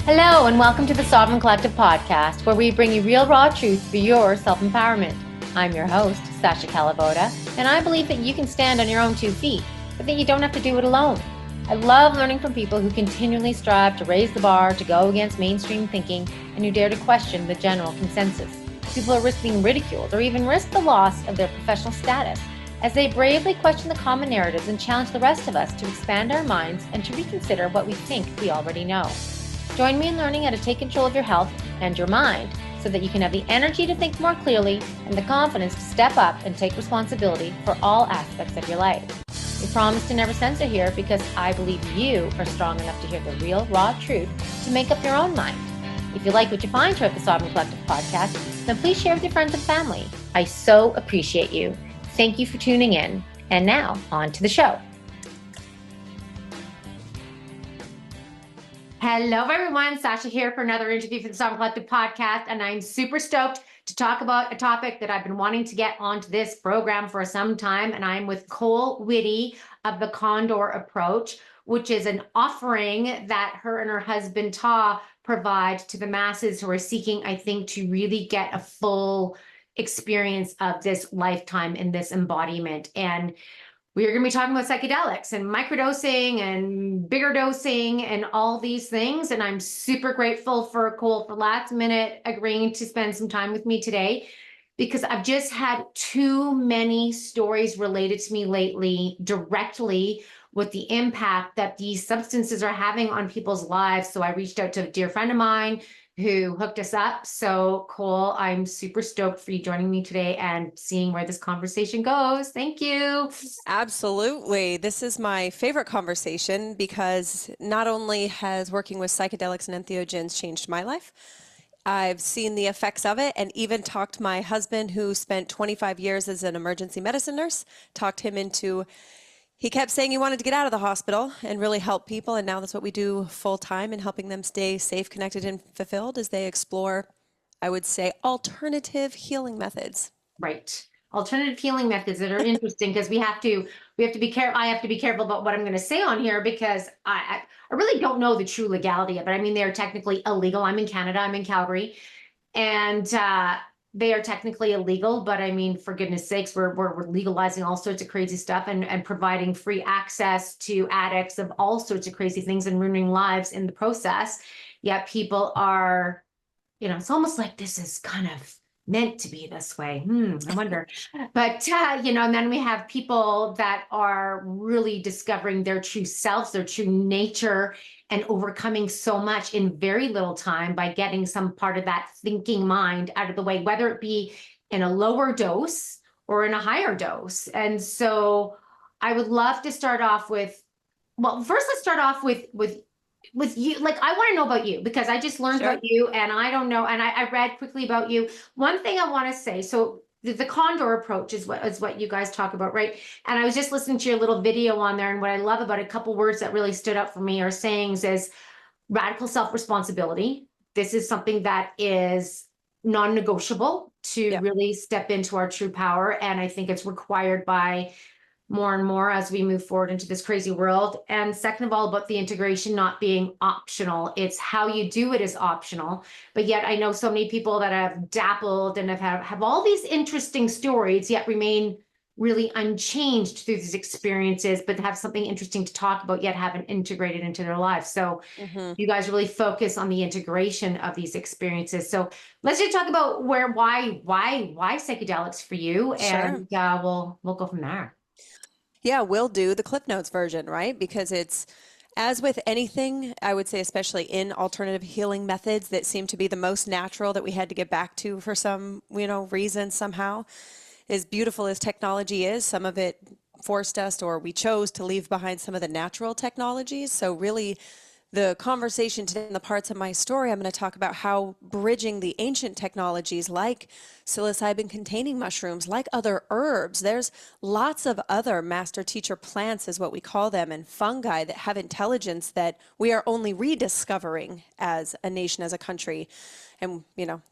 Hello, and welcome to the Sovereign Collective podcast, where we bring you real, raw truth for your self-empowerment. I'm your host, Sasha Calavoda, and I believe that you can stand on your own 2 feet, but that you don't have to do it alone. I love learning from people who continually strive to raise the bar, to go against mainstream thinking, and who dare to question the general consensus. People who risk being ridiculed or even risk the loss of their professional status as they bravely question the common narratives and challenge the rest of us to expand our minds and to reconsider what we think we already know. Join me in learning how to take control of your health and your mind so that you can have the energy to think more clearly and the confidence to step up and take responsibility for all aspects of your life. We promise to never censor here because I believe you are strong enough to hear the real, raw truth to make up your own mind. If you like what you find here at the Sovereign Collective podcast, then please share with your friends and family. I so appreciate you. Thank you for tuning in. And now, on to the show. Hello, everyone. Sasha here for another interview for the Sovereign Collective podcast, and I'm super stoked to talk about a topic that I've been wanting to get onto this program for some time, and I'm with Kole Whitty of the Condor Approach, which is an offering that her and her husband Tah provide to the masses who are seeking, I think, to really get a full experience of this lifetime in this embodiment. And we are going to be talking about psychedelics and microdosing and bigger dosing and all these things. And I'm super grateful for Kole for last minute agreeing to spend some time with me today, because I've just had too many stories related to me lately directly with the impact that these substances are having on people's lives. So I reached out to a dear friend of mine who hooked us up. So Kole, I'm super stoked for you joining me today and seeing where this conversation goes. Thank you. Absolutely. This is my favorite conversation because not only has working with psychedelics and entheogens changed my life, I've seen the effects of it and even talked my husband, who spent 25 years as an emergency medicine nurse, talked him into. He kept saying he wanted to get out of the hospital and really help people, and now that's what we do full time, in helping them stay safe, connected, and fulfilled as they explore, I would say, alternative healing methods. Right. Alternative healing methods that are interesting, because we have to be careful. I have to be careful about what I'm going to say on here, because I really don't know the true legality of it. I mean, they are technically illegal. I'm in Canada. I'm in Calgary, and they are technically illegal, but I mean, for goodness sakes, we're legalizing all sorts of crazy stuff and providing free access to addicts of all sorts of crazy things and ruining lives in the process. Yet people are, it's almost like this is kind of meant to be this way. I wonder. But, and then we have people that are really discovering their true selves, their true nature, and overcoming so much in very little time by getting some part of that thinking mind out of the way, whether it be in a lower dose or in a higher dose. And so I would love to start off with, well, first let's start off with you. Like, I want to know about you, because I just learned about you, and I don't know. And I read quickly about you. One thing I want to say, so the Condor Approach is what you guys talk about, right? And I was just listening to your little video on there, and what I love about a couple words that really stood out for me are sayings is radical self-responsibility. This is something that is non-negotiable to really step into our true power. And I think it's required by more and more as we move forward into this crazy world. And second of all, about the integration not being optional. It's how you do it is optional. But yet I know so many people that have dabbled and have all these interesting stories, yet remain really unchanged through these experiences, but have something interesting to talk about, yet haven't integrated into their lives. So you guys really focus on the integration of these experiences. So let's just talk about why psychedelics for you, and we'll go from there. Yeah, we'll do the Cliff Notes version, right? Because it's, as with anything, I would say, especially in alternative healing methods that seem to be the most natural that we had to get back to for some, reason somehow, as beautiful as technology is, some of it forced us, or we chose to leave behind some of the natural technologies. So really, the conversation today, in the parts of my story, I'm going to talk about how bridging the ancient technologies like psilocybin-containing mushrooms, like other herbs, there's lots of other master teacher plants, is what we call them, and fungi that have intelligence that we are only rediscovering as a nation, as a country. And,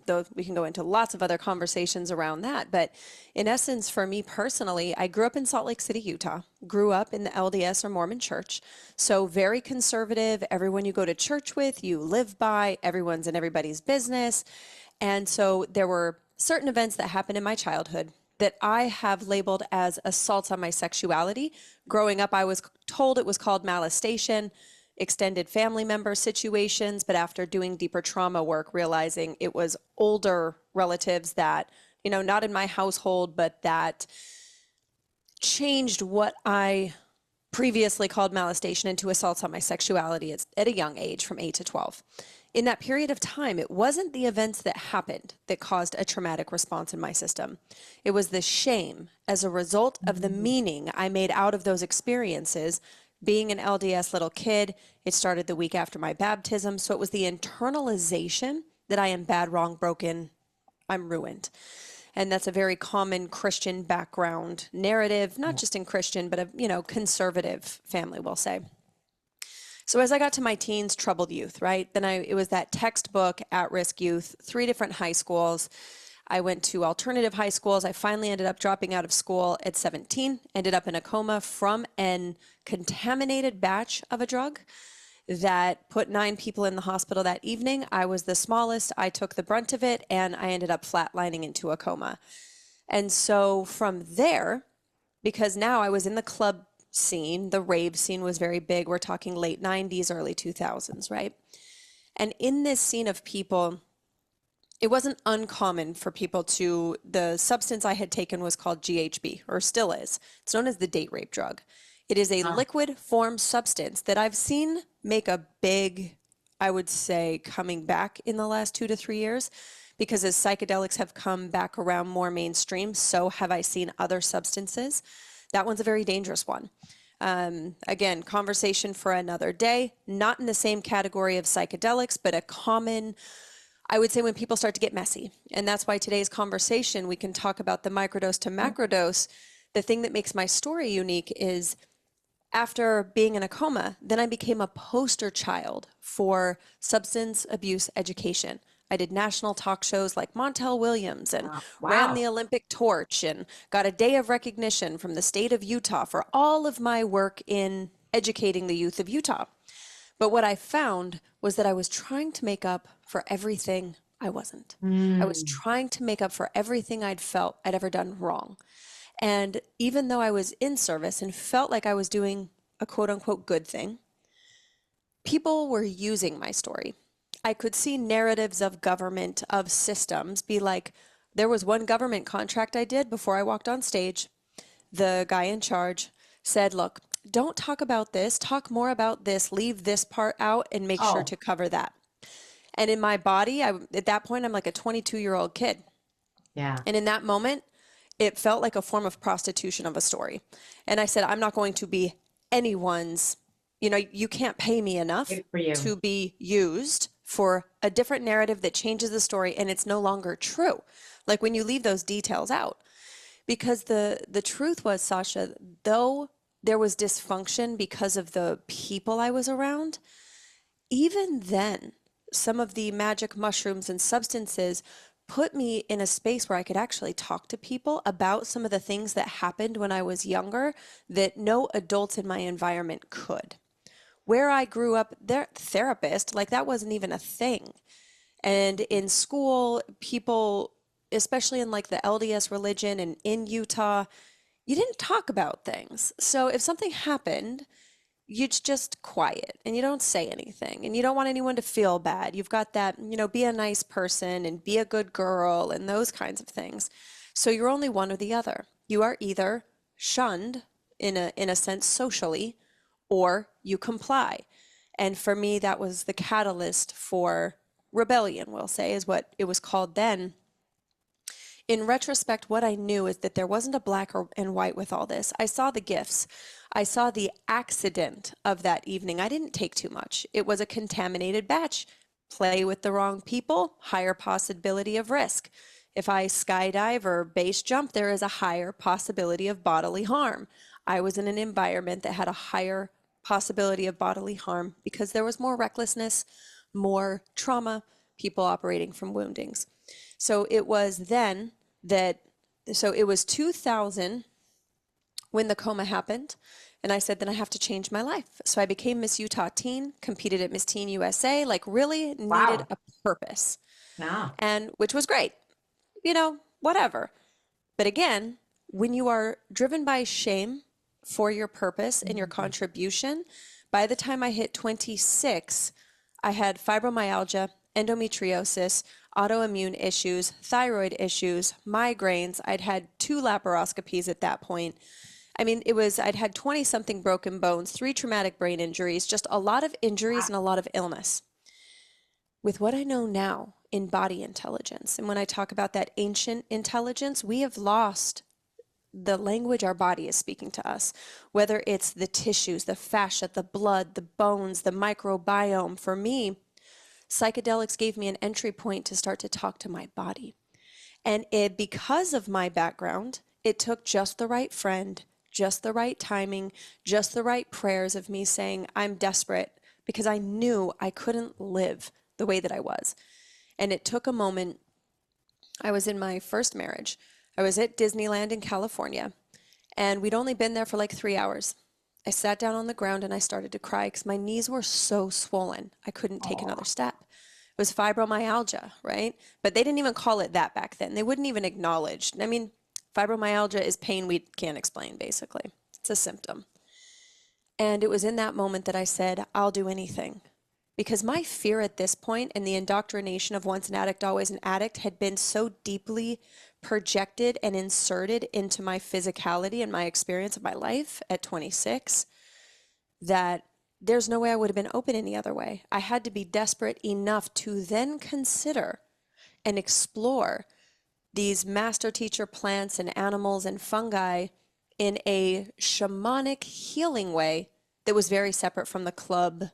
though we can go into lots of other conversations around that. But in essence, for me personally, I grew up in Salt Lake City, Utah, grew up in the LDS or Mormon church. So very conservative. Everyone you go to church with, you live by, everyone's in everybody's business. And so there were certain events that happened in my childhood that I have labeled as assaults on my sexuality. Growing up, I was told it was called molestation, extended family member situations, but after doing deeper trauma work, realizing it was older relatives that, not in my household, but that changed what I previously called molestation into assaults on my sexuality at a young age from 8 to 12. In that period of time, it wasn't the events that happened that caused a traumatic response in my system. It was the shame as a result of the meaning I made out of those experiences. Being an LDS little kid, it started the week after my baptism. So it was the internalization that I am bad, wrong, broken, I'm ruined. And that's a very common Christian background narrative, not just in Christian, but a, conservative family, we'll say. So as I got to my teens, troubled youth, right? Then it was that textbook at-risk youth, 3 different high schools. I went to alternative high schools. I finally ended up dropping out of school at 17, ended up in a coma from an contaminated batch of a drug that put 9 people in the hospital that evening. I was the smallest. I took the brunt of it, and I ended up flatlining into a coma. And so from there, because now I was in the club scene, the rave scene was very big. We're talking late 90s, early 2000s, right? And in this scene of people, it wasn't uncommon for people the substance I had taken was called GHB, or still is. It's known as the date rape drug. It is a liquid form substance that I've seen make a big, I would say, coming back in the last 2 to 3 years, because as psychedelics have come back around more mainstream, so have I seen other substances. That one's a very dangerous one. Again, conversation for another day, not in the same category of psychedelics, but a common, I would say, when people start to get messy. And that's why today's conversation, we can talk about the microdose to macrodose. The thing that makes my story unique is after being in a coma, then I became a poster child for substance abuse education. I did national talk shows like Montel Williams and ran the Olympic torch and got a day of recognition from the state of Utah for all of my work in educating the youth of Utah. But what I found was that I was trying to make up for everything I wasn't. I was trying to make up for everything I'd felt I'd ever done wrong. And even though I was in service and felt like I was doing a quote unquote good thing, people were using my story. I could see narratives of government, of systems, be like, there was one government contract I did before I walked on stage. The guy in charge said, look, don't talk about this, talk more about this, leave this part out and make sure to cover that. And in my body, at that point, I'm like a 22-year-old kid. Yeah. And in that moment, it felt like a form of prostitution of a story. And I said, I'm not going to be anyone's, you can't pay me enough to be used for a different narrative that changes the story and it's no longer true. Like when you leave those details out. Because the truth was, Sasha, though there was dysfunction because of the people I was around, even then, some of the magic mushrooms and substances put me in a space where I could actually talk to people about some of the things that happened when I was younger that no adults in my environment could. Where I grew up, their therapist, like that wasn't even a thing. And in school, people, especially in like the LDS religion and in Utah, you didn't talk about things. So if something happened, you're just quiet and you don't say anything and you don't want anyone to feel bad. You've got that, be a nice person and be a good girl and those kinds of things. So you're only one or the other. You are either shunned in a sense socially, or you comply. And for me, that was the catalyst for rebellion, we'll say, is what it was called then. In retrospect, what I knew is that there wasn't a black and white with all this. I saw the gifts. I saw the accident of that evening. I didn't take too much. It was a contaminated batch. Play with the wrong people, higher possibility of risk. If I skydive or base jump, there is a higher possibility of bodily harm. I was in an environment that had a higher possibility of bodily harm because there was more recklessness, more trauma, people operating from woundings. So it was then that, so it was 2000 when the coma happened. And I said, then I have to change my life. So I became Miss Utah Teen, competed at Miss Teen USA, like really needed Wow. a purpose. Yeah. And which was great, you know, whatever. But again, when you are driven by shame for your purpose and your Mhm. contribution, by the time I hit 26, I had fibromyalgia, endometriosis, autoimmune issues, thyroid issues, migraines. I'd had 2 laparoscopies at that point. I mean, I'd had 20 something broken bones, 3 traumatic brain injuries, just a lot of injuries and a lot of illness. With what I know now in body intelligence, and when I talk about that ancient intelligence, we have lost the language our body is speaking to us, whether it's the tissues, the fascia, the blood, the bones, the microbiome. For me, psychedelics gave me an entry point to start to talk to my body. And because of my background, it took just the right friend, just the right timing, just the right prayers of me saying, I'm desperate because I knew I couldn't live the way that I was. And it took a moment. I was in my first marriage. I was at Disneyland in California, and we'd only been there for like 3 hours. I sat down on the ground and I started to cry because my knees were so swollen. I couldn't take another Oh, step. It was fibromyalgia, right? But they didn't even call it that back then. They wouldn't even acknowledge. I mean, fibromyalgia is pain we can't explain, basically. It's a symptom. And it was in that moment that I said, I'll do anything. Because my fear at this point and the indoctrination of once an addict, always an addict had been so deeply projected and inserted into my physicality and my experience of my life at 26 that there's no way I would have been open any other way. I had to be desperate enough to then consider and explore these master teacher plants and animals and fungi in a shamanic healing way that was very separate from the club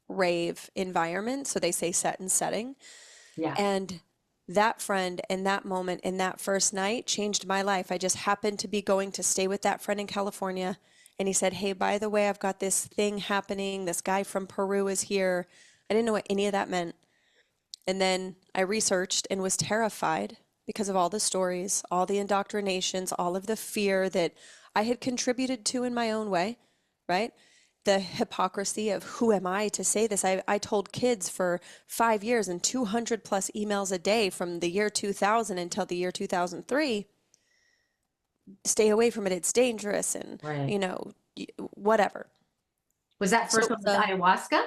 rave environment. So they say set and setting. yeah. And that friend and that moment and that first night changed my life. I just happened to be going to stay with that friend in California. And he said, hey, by the way, I've got this thing happening. This guy from Peru is here. I didn't know what any of that meant. And then I researched and was terrified because of all the stories, all the indoctrinations, all of the fear that I had contributed to in my own way, right? The hypocrisy of who am I to say this? I told kids for 5 years and 200 plus emails a day from the year 2000 until the year 2003, stay away from it. It's dangerous and, Right. you know, whatever. Was that So first it one was with ayahuasca?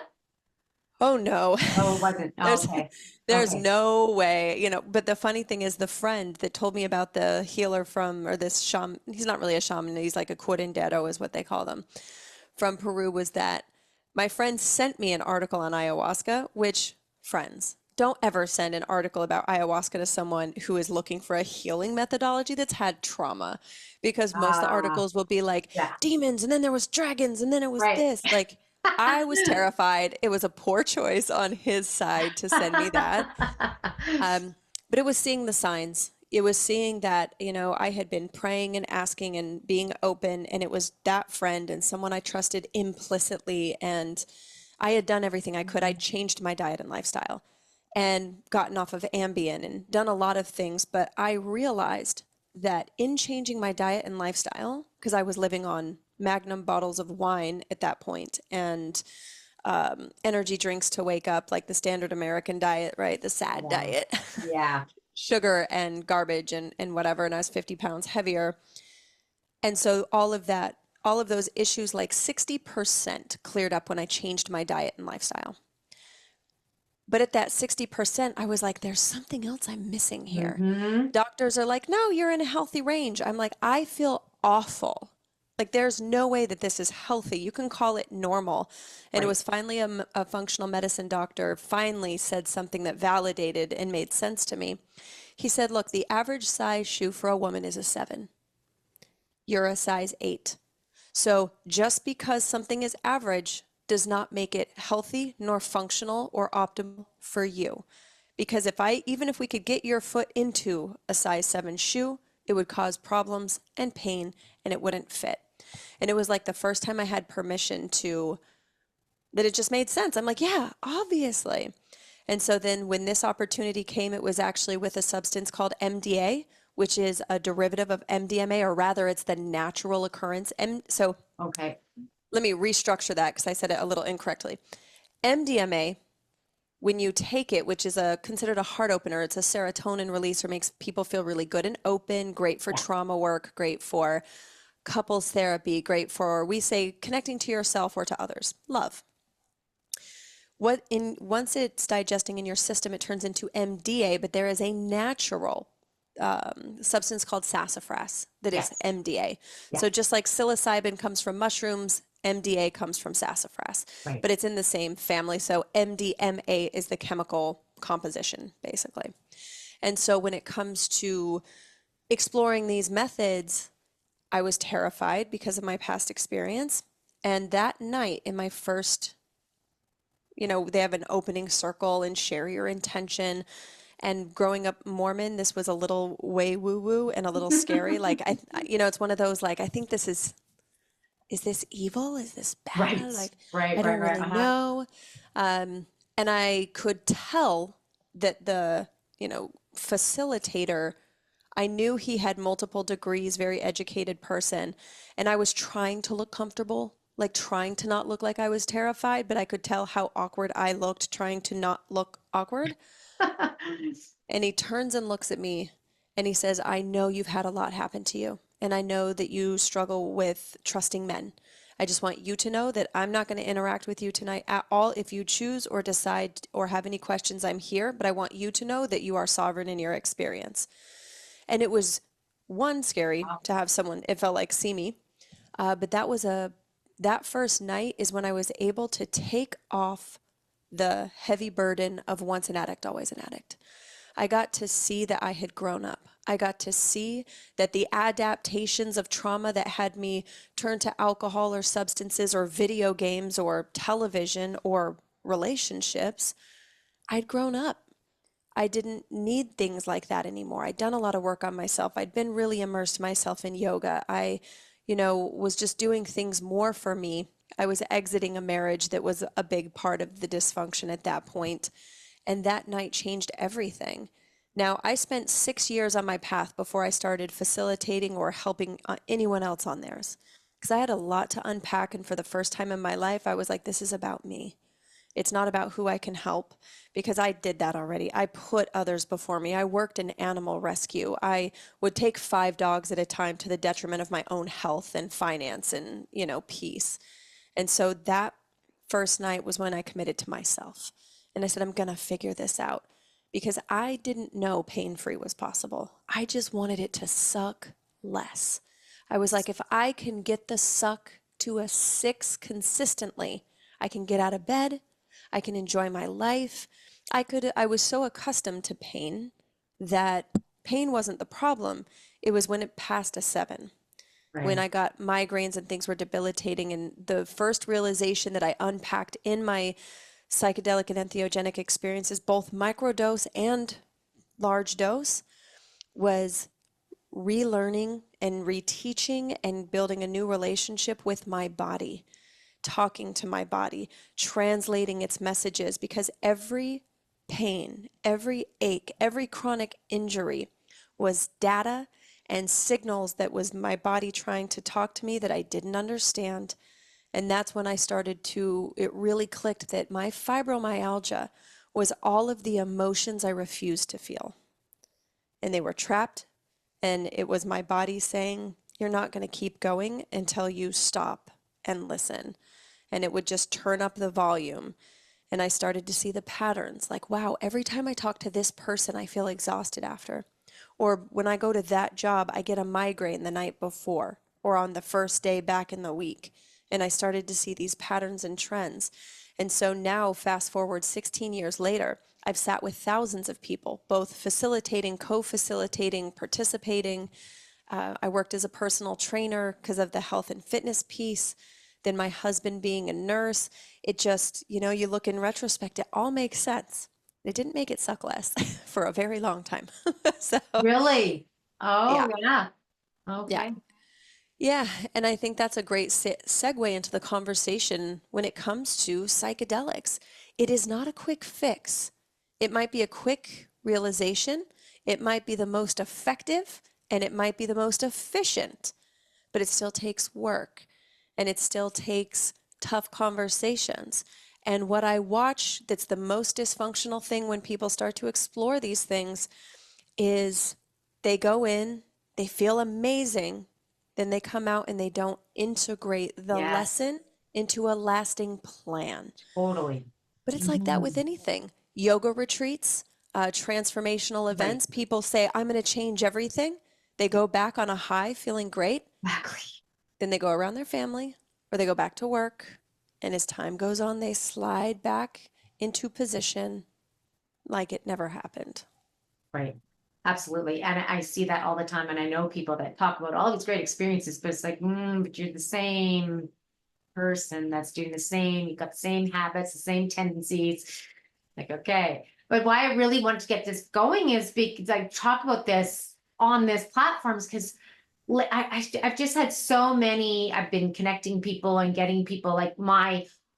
oh no, Oh, it wasn't. Oh, there's, okay. there's Okay. no way, you know, but the funny thing is the friend that told me about the healer from, or this shaman, he's not really a shaman, he's like a curandero is what they call them, from Peru was that my friend sent me an article on ayahuasca, which friends, don't ever send an article about ayahuasca to someone who is looking for a healing methodology that's had trauma, because most of the Ah, articles will be like yeah. demons, and then there was dragons, and then it was Right. this. Like, I was terrified. It was a poor choice on his side to send me that. Um, but it was seeing the signs. It was seeing that, you know, I had been praying and asking and being open, and it was that friend and someone I trusted implicitly. And I had done everything I could. I'd changed my diet and lifestyle and gotten off of Ambien and done a lot of things. But I realized that in changing my diet and lifestyle, because I was living on magnum bottles of wine at that point and energy drinks to wake up, like the standard American diet, right? The sad Yeah. diet, Yeah. sugar and garbage and whatever. And I was 50 pounds heavier. And so all of that, all of those issues, like 60% cleared up when I changed my diet and lifestyle. But at that 60%, I was like, there's something else I'm missing here. Hmm. Doctors are like, no, you're in a healthy range. I'm like, I feel awful. Like, there's no way that this is healthy. You can call it normal. And it Right. was finally a functional medicine doctor finally said something that validated and made sense to me. He said, look, the average size shoe for a woman is a 7. You're a size 8. So just because something is average does not make it healthy nor functional or optimal for you. Because even if we could get your foot into a size 7 shoe, it would cause problems and pain and it wouldn't fit. And it was like the first time I had permission to, that it just made sense. I'm like, yeah, obviously. And so then when this opportunity came, it was actually with a substance called MDA, which is a derivative of MDMA, or rather it's the natural occurrence. So Okay. let me restructure that because I said it a little incorrectly. MDMA, when you take it, which is considered a heart opener, it's a serotonin releaser, makes people feel really good and open, great for Yeah. trauma work, great for couples therapy, great for, we say, connecting to yourself or to others, love. Once it's digesting in your system, it turns into MDA, but there is a natural substance called sassafras that is Yes. MDA. Yeah. So just like psilocybin comes from mushrooms, MDA comes from sassafras, Right. but it's in the same family. So MDMA is the chemical composition, basically. And so when it comes to exploring these methods, I was terrified because of my past experience. And that night in my first, they have an opening circle and share your intention. And growing up Mormon, this was a little way woo woo and a little scary. Like, it's one of those, like, I think is this evil? Is this Right. bad? Like, Right. I don't Right. Right. really Uh-huh. know. And I could tell that the, facilitator, I knew he had multiple degrees, very educated person, and I was trying to look comfortable, like trying to not look like I was terrified, but I could tell how awkward I looked trying to not look awkward. And he turns and looks at me and he says, I know you've had a lot happen to you, and I know that you struggle with trusting men. I just want you to know that I'm not going to interact with you tonight at all. If you choose or decide or have any questions, I'm here, but I want you to know that you are sovereign in your experience. And it was one scary Wow. to have someone, it felt like, see me. But that first night is when I was able to take off the heavy burden of once an addict, always an addict. I got to see that I had grown up. I got to see that the adaptations of trauma that had me turn to alcohol or substances or video games or television or relationships, I'd grown up. I didn't need things like that anymore. I'd done a lot of work on myself. I'd been really immersed myself in yoga. I, was just doing things more for me. I was exiting a marriage that was a big part of the dysfunction at that point. And that night changed everything. Now, I spent 6 years on my path before I started facilitating or helping anyone else on theirs. Because I had a lot to unpack. And for the first time in my life, I was like, this is about me. It's not about who I can help, because I did that already. I put others before me. I worked in animal rescue. I would take 5 dogs at a time to the detriment of my own health and finance and, peace. And so that first night was when I committed to myself. And I said, I'm going to figure this out, because I didn't know pain-free was possible. I just wanted it to suck less. I was like, if I can get the suck to a 6 consistently, I can get out of bed. I can enjoy my life. I was so accustomed to pain that pain wasn't the problem. It was when it passed a 7, when Right. I got migraines and things were debilitating. And the first realization that I unpacked in my psychedelic and entheogenic experiences, both microdose and large dose, was relearning and reteaching and building a new relationship with my body, talking to my body, translating its messages, because every pain, every ache, every chronic injury was data and signals that was my body trying to talk to me that I didn't understand. And that's when it really clicked that my fibromyalgia was all of the emotions I refused to feel. And they were trapped, and it was my body saying, you're not going to keep going until you stop and listen. And it would just turn up the volume. And I started to see the patterns, like, wow, every time I talk to this person, I feel exhausted after. Or when I go to that job, I get a migraine the night before or on the first day back in the week. And I started to see these patterns and trends. And so now, fast forward 16 years later, I've sat with thousands of people, both facilitating, co-facilitating, participating. I worked as a personal trainer because of the health and fitness piece. Then my husband being a nurse. It just, you look in retrospect, it all makes sense. It didn't make it suck less for a very long time. So, Really? yeah, Oh, yeah. yeah. Okay. Yeah, and I think that's a great segue into the conversation when it comes to psychedelics. It is not a quick fix. It might be a quick realization, it might be the most effective, and it might be the most efficient, but it still takes work and it still takes tough conversations. And what I watch that's the most dysfunctional thing when people start to explore these things is they go in, they feel amazing, then they come out and they don't integrate the Yes, lesson into a lasting plan. totally. But it's like that with Mhm. anything. Yoga retreats, transformational Right. events, people say, I'm going to change everything. They go back on a high, feeling great. Exactly. Then they go around their family or they go back to work. And as time goes on, they slide back into position like it never happened. Right. Absolutely. And I see that all the time. And I know people that talk about all these great experiences, but it's like, but you're the same person that's doing the same, you've got the same habits, the same tendencies. Like, okay. But why I really wanted to get this going is because I talk about this on this platforms because I've just had so many, I've been connecting people and getting people like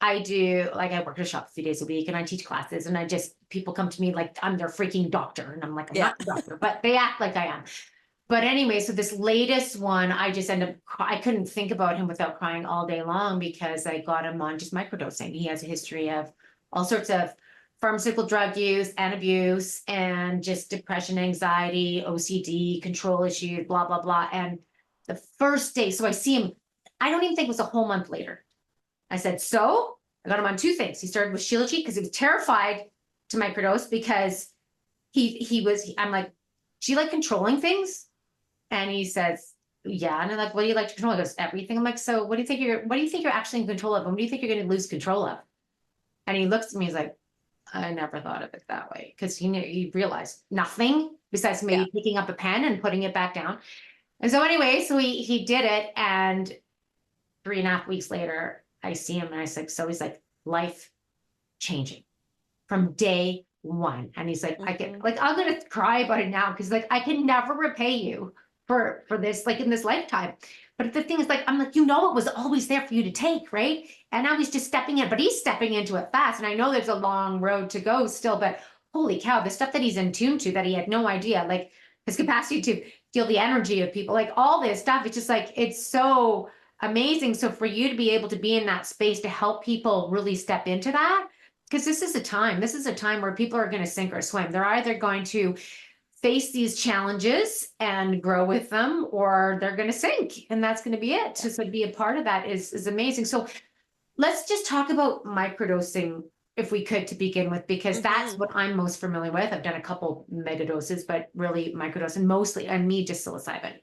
I do, like I work at a shop a few days a week and I teach classes and people come to me like I'm their freaking doctor. And I'm like, I'm Yeah. not the doctor, but they act like I am. But anyway, so this latest one, I just end up, I couldn't think about him without crying all day long because I got him on just microdosing. He has a history of all sorts of pharmaceutical drug use and abuse and just depression, anxiety, OCD, control issues, blah, blah, blah. And the first day, so I see him, I don't even think it was a whole month later. I said, so I got him on two things. He started with Shilajit because he was terrified to microdose because I'm like, do you like controlling things? And he says, yeah. And I'm like, what do you like to control? He goes, everything. I'm like, so what do you think you're actually in control of? And what do you think you're going to lose control of? And he looks at me, he's like, I never thought of it that way. Cause he realized nothing besides Yeah. maybe picking up a pen and putting it back down. And so anyway, so he did it. And 3.5 weeks later, I see him and I said, so he's like, life changing from day one. And he's like, I get Hmm. like, I'm gonna cry about it now because like I can never repay you for this, like in this lifetime. But the thing is, like, I'm like, it was always there for you to take, right? And now he's just stepping in, but he's stepping into it fast. And I know there's a long road to go still, but holy cow, the stuff that he's in tune to that he had no idea, like his capacity to feel the energy of people, like all this stuff. It's just like it's so amazing. So for you to be able to be in that space to help people really step into that, because this is a time where people are going to sink or swim. They're either going to face these challenges and grow with them, or they're going to sink, and that's going to be it. So to be a part of that is amazing. So let's just talk about microdosing if we could to begin with, because that's Hmm. what I'm most familiar with. I've done a couple mega doses, but really microdosing mostly, and me just psilocybin.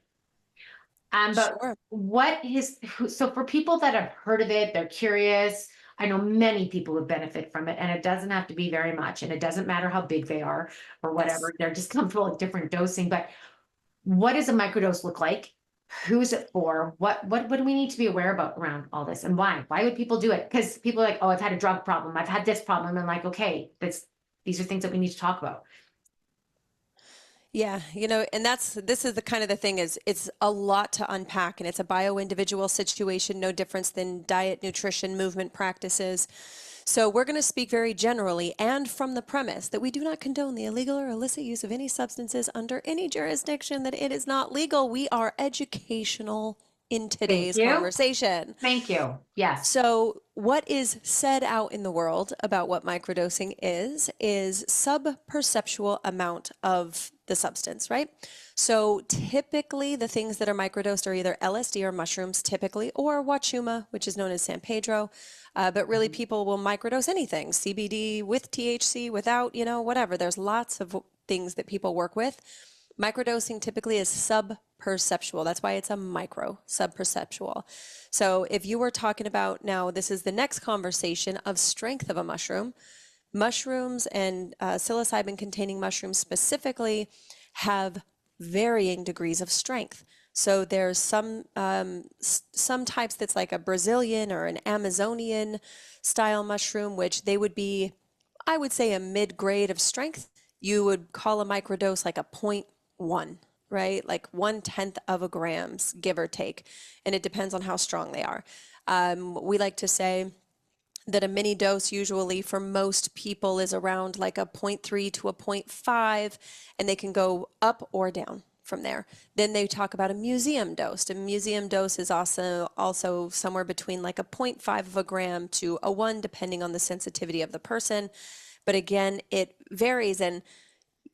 But Sure. so for people that have heard of it, they're curious. I know many people would benefit from it, and it doesn't have to be very much, and it doesn't matter how big they are or Yes. whatever. They're just comfortable with different dosing. But what does a microdose look like? Who's it for? What do we need to be aware about around all this, and why? Why would people do it? Because people are like, oh, I've had a drug problem, I've had this problem, and I'm like, okay, these are things that we need to talk about. Yeah, and this is the kind of the thing is it's a lot to unpack and it's a bio-individual situation, no difference than diet, nutrition, movement practices. So we're going to speak very generally and from the premise that we do not condone the illegal or illicit use of any substances under any jurisdiction, that it is not legal. We are educational in Thank today's you. conversation. Thank you. Yes. So, what is said out in the world about what microdosing is sub-perceptual amount of the substance, right? So, typically, the things that are microdosed are either LSD or mushrooms, typically, or wachuma, which is known as San Pedro. But really, people will microdose anything, CBD with THC, without, whatever. There's lots of things that people work with. Microdosing typically is sub-perceptual. That's why it's a micro, sub-perceptual. So if you were talking about now, this is the next conversation of strength of a mushroom. Mushrooms and psilocybin containing mushrooms specifically have varying degrees of strength. So there's some types that's like a Brazilian or an Amazonian style mushroom, which they would be, I would say, a mid-grade of strength. You would call a microdose like a 0.1, right? Like 1/10 of a grams, give or take. And it depends on how strong they are. We like to say that a mini dose usually for most people is around like a zero point 0.3 to a zero point 0.5, and they can go up or down from there. Then they talk about a museum dose. A museum dose is also somewhere between like a 0.5 of a gram to a 1, depending on the sensitivity of the person. But again, it varies. And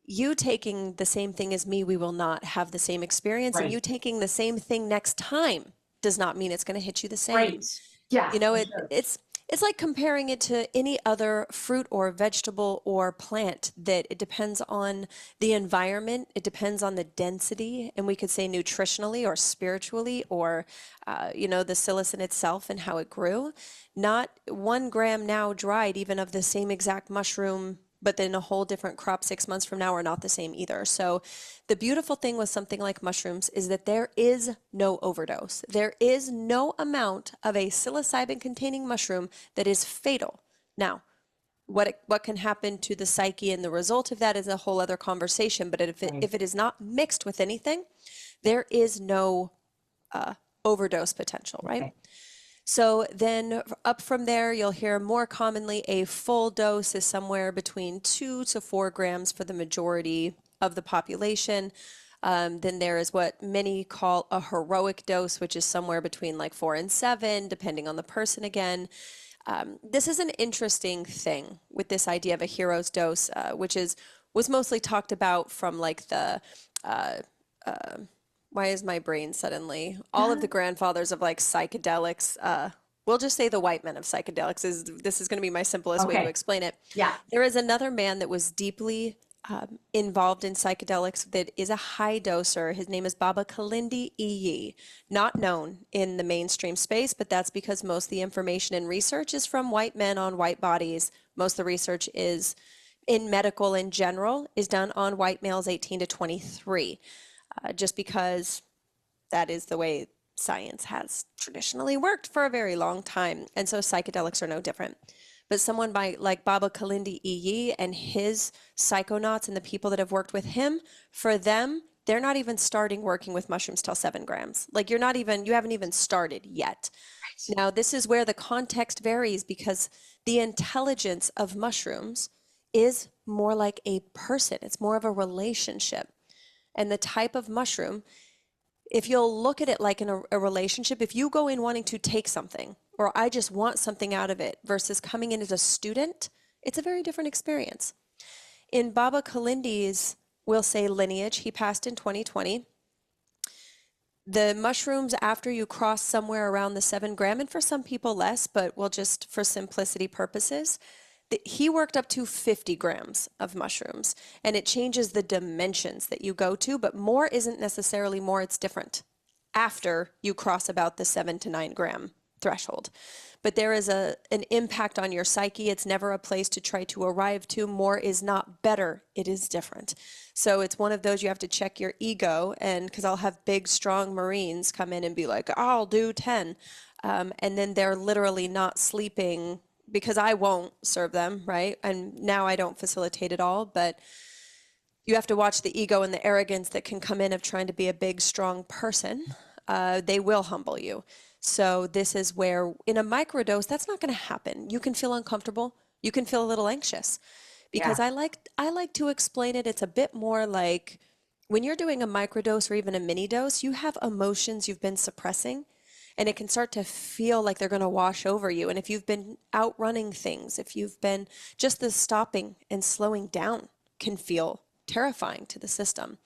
you taking the same thing as me, we will not have the same experience. And you Right. taking the same thing next time does not mean it's going to hit you the same. Right. Yeah, You know, for sure. it's like comparing it to any other fruit or vegetable or plant, that it depends on the environment, it depends on the density, and we could say nutritionally or spiritually, or the psilocin itself and how it grew. Not 1 gram now dried, even of the same exact mushroom, but then a whole different crop 6 months from now, are not the same either. So the beautiful thing with something like mushrooms is that there is no overdose. There is no amount of a psilocybin containing mushroom that is fatal. Now, what can happen to the psyche and the result of that is a whole other conversation. But Right. if it is not mixed with anything, there is no overdose potential, right? Okay. So then up from there, you'll hear more commonly a full dose is somewhere between 2 to 4 grams for the majority of the population. Then there is what many call a heroic dose, which is somewhere between like 4 and 7, depending on the person again. This is an interesting thing with this idea of a hero's dose, which was mostly talked about from like the why is my brain suddenly all of the grandfathers of like psychedelics, we'll just say the white men of psychedelics. This is going to be my simplest way to Okay. explain it. Yeah. There is another man that was deeply involved in psychedelics that is a high doser. His name is Baba Kalindi Iyi, not known in the mainstream space, but that's because most of the information and research is from white men on white bodies. Most of the research is in medical in general is done on white males 18 to 23, just because that is the way science has traditionally worked for a very long time. And so psychedelics are no different. But someone like Baba Kalindi Iyi and his psychonauts and the people that have worked with him, for them, they're not even starting working with mushrooms till 7 grams. Like you haven't even started yet. Right. Now, this is where the context varies because the intelligence of mushrooms is more like a person. It's more of a relationship. And the type of mushroom, if you'll look at it like in a relationship, if you go in wanting to take something, or I just want something out of it, versus coming in as a student, it's a very different experience. In Baba Kalindi's, we'll say lineage, he passed in 2020. The mushrooms, after you cross somewhere around the 7 gram, and for some people less, but we'll just for simplicity purposes, he worked up to 50 grams of mushrooms, and it changes the dimensions that you go to, but more isn't necessarily more, it's different after you cross about the 7 to 9 gram threshold. But there is an impact on your psyche. It's never a place to try to arrive to. More is not better. It is different. So it's one of those you have to check your ego, and because I'll have big, strong Marines come in and be like, I'll do 10. And then they're literally not sleeping because I won't serve them, right? And now I don't facilitate it all, but you have to watch the ego and the arrogance that can come in of trying to be a big, strong person. They will humble you. So this is where in a microdose, that's not going to happen. You can feel uncomfortable. You can feel a little anxious because Yeah. I like to explain it. It's a bit more like when you're doing a microdose or even a mini dose, you have emotions you've been suppressing, and it can start to feel like they're going to wash over you. And if you've been outrunning things, if you've been just the stopping and slowing down can feel terrifying to the system.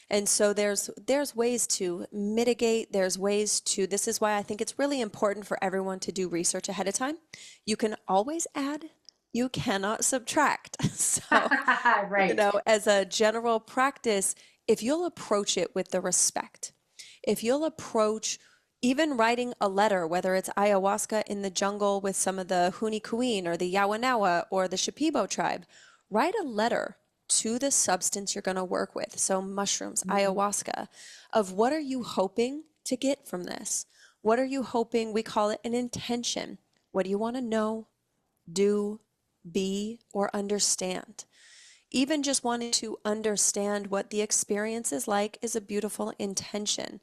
And so there's ways to mitigate, there's ways to, this is why I think it's really important for everyone to do research ahead of time. You can always add, you cannot subtract. So, Right. as a general practice, if you'll approach it with the respect, if you'll approach even writing a letter, whether it's ayahuasca in the jungle with some of the Huni Kuin or the Yawanawa or the Shipibo tribe, write a letter to the substance you're going to work with. So mushrooms, Mhm. ayahuasca, of what are you hoping to get from this? What are you hoping? We call it an intention. What do you want to know, do, be, or understand? Even just wanting to understand what the experience is like is a beautiful intention.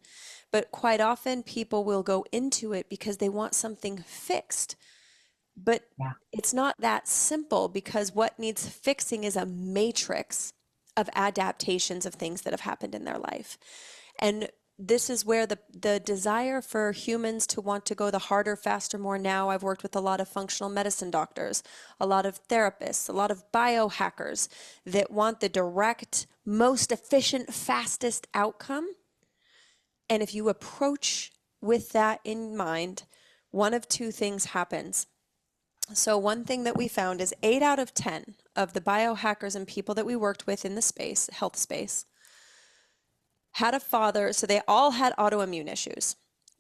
But quite often people will go into it because they want something fixed. But Yeah. it's not that simple because what needs fixing is a matrix of adaptations of things that have happened in their life. And this is where the desire for humans to want to go the harder, faster, more now. I've worked with a lot of functional medicine doctors, a lot of therapists, a lot of biohackers that want the direct, most efficient, fastest outcome. And if you approach with that in mind, one of two things happens. So, one thing that we found is 8 out of 10 of the biohackers and people that we worked with in the space, health space, had a father, so they all had autoimmune issues.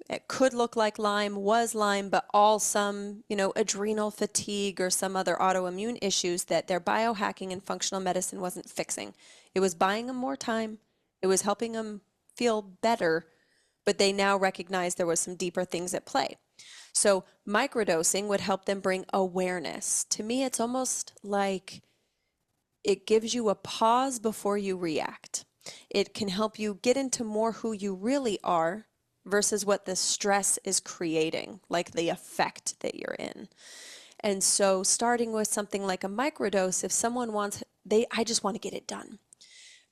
It could look like Lyme, was Lyme, but all some, adrenal fatigue or some other autoimmune issues that their biohacking and functional medicine wasn't fixing. It was buying them more time. It was helping them feel better, but they now recognize there was some deeper things at play. So microdosing would help them bring awareness. To me, it's almost like it gives you a pause before you react. It can help you get into more who you really are versus what the stress is creating, like the effect that you're in. And so starting with something like a microdose, if someone wants, I just want to get it done.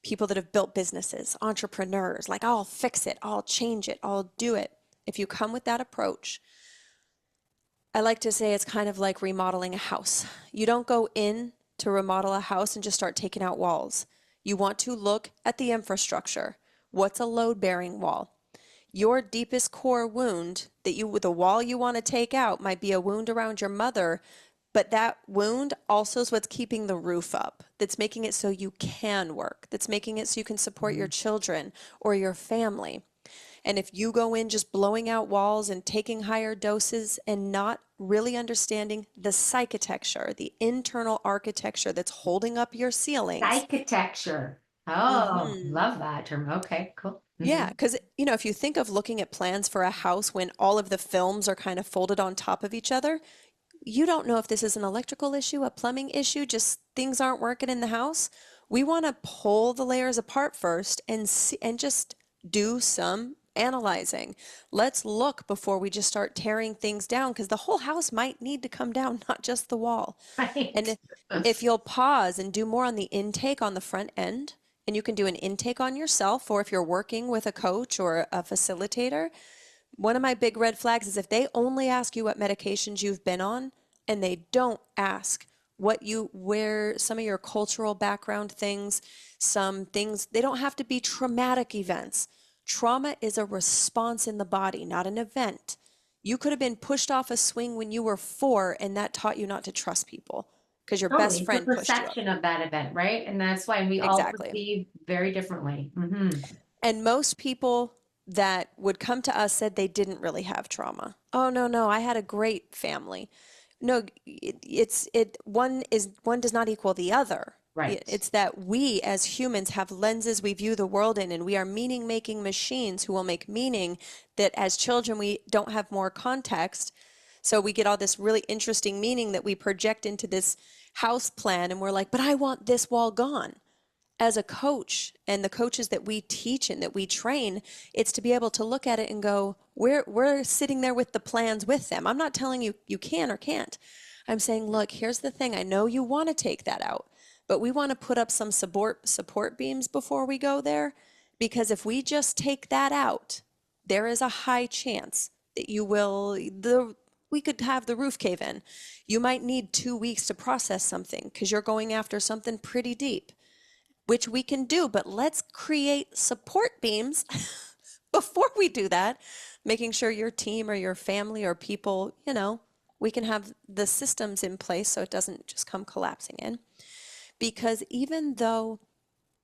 People that have built businesses, entrepreneurs, like I'll fix it, I'll change it, I'll do it. If you come with that approach, I like to say it's kind of like remodeling a house. You don't go in to remodel a house and just start taking out walls. You want to look at the infrastructure. What's a load-bearing wall? Your deepest core wound the wall you want to take out might be a wound around your mother, but that wound also is what's keeping the roof up, that's making it so you can work, that's making it so you can support your children or your family. And if you go in just blowing out walls and taking higher doses and not really understanding the psychotecture, the internal architecture that's holding up your ceilings. Psychotecture. Oh, hmm love that term. Okay, cool. Yeah, because, if you think of looking at plans for a house when all of the films are kind of folded on top of each other, you don't know if this is an electrical issue, a plumbing issue, just things aren't working in the house. We want to pull the layers apart first and see, and just do some analyzing. Let's look before we just start tearing things down because the whole house might need to come down, not just the wall. And Right. if you'll pause and do more on the intake on the front end, and you can do an intake on yourself, or if you're working with a coach or a facilitator, one of my big red flags is if they only ask you what medications you've been on and they don't ask where some of your cultural background things, some things, they don't have to be traumatic events. Trauma is a response in the body, not an event. You could have been pushed off a swing when you were 4 and that taught you not to trust people because your Totally. best It's the friend pushed you up. perception of that event, right? And that's why we all Exactly. perceive very differently. And most people that would come to us said they didn't really have trauma. Oh, no, no, I had a great family. No, one does not equal the other. Right. It's that we as humans have lenses we view the world in, and we are meaning making machines who will make meaning that as children we don't have more context. So we get all this really interesting meaning that we project into this house plan, and we're like, but I want this wall gone. As a coach and the coaches that we teach and that we train, it's to be able to look at it and go, we're sitting there with the plans with them. I'm not telling you you can or can't. I'm saying, look, here's the thing. I know you want to take that out, but we want to put up some support beams before we go there, because if we just take that out, there is a high chance that we could have the roof cave in. You might need 2 weeks to process something because you're going after something pretty deep, which we can do, but let's create support beams before we do that, making sure your team or your family or people, we can have the systems in place so it doesn't just come collapsing in. Because even though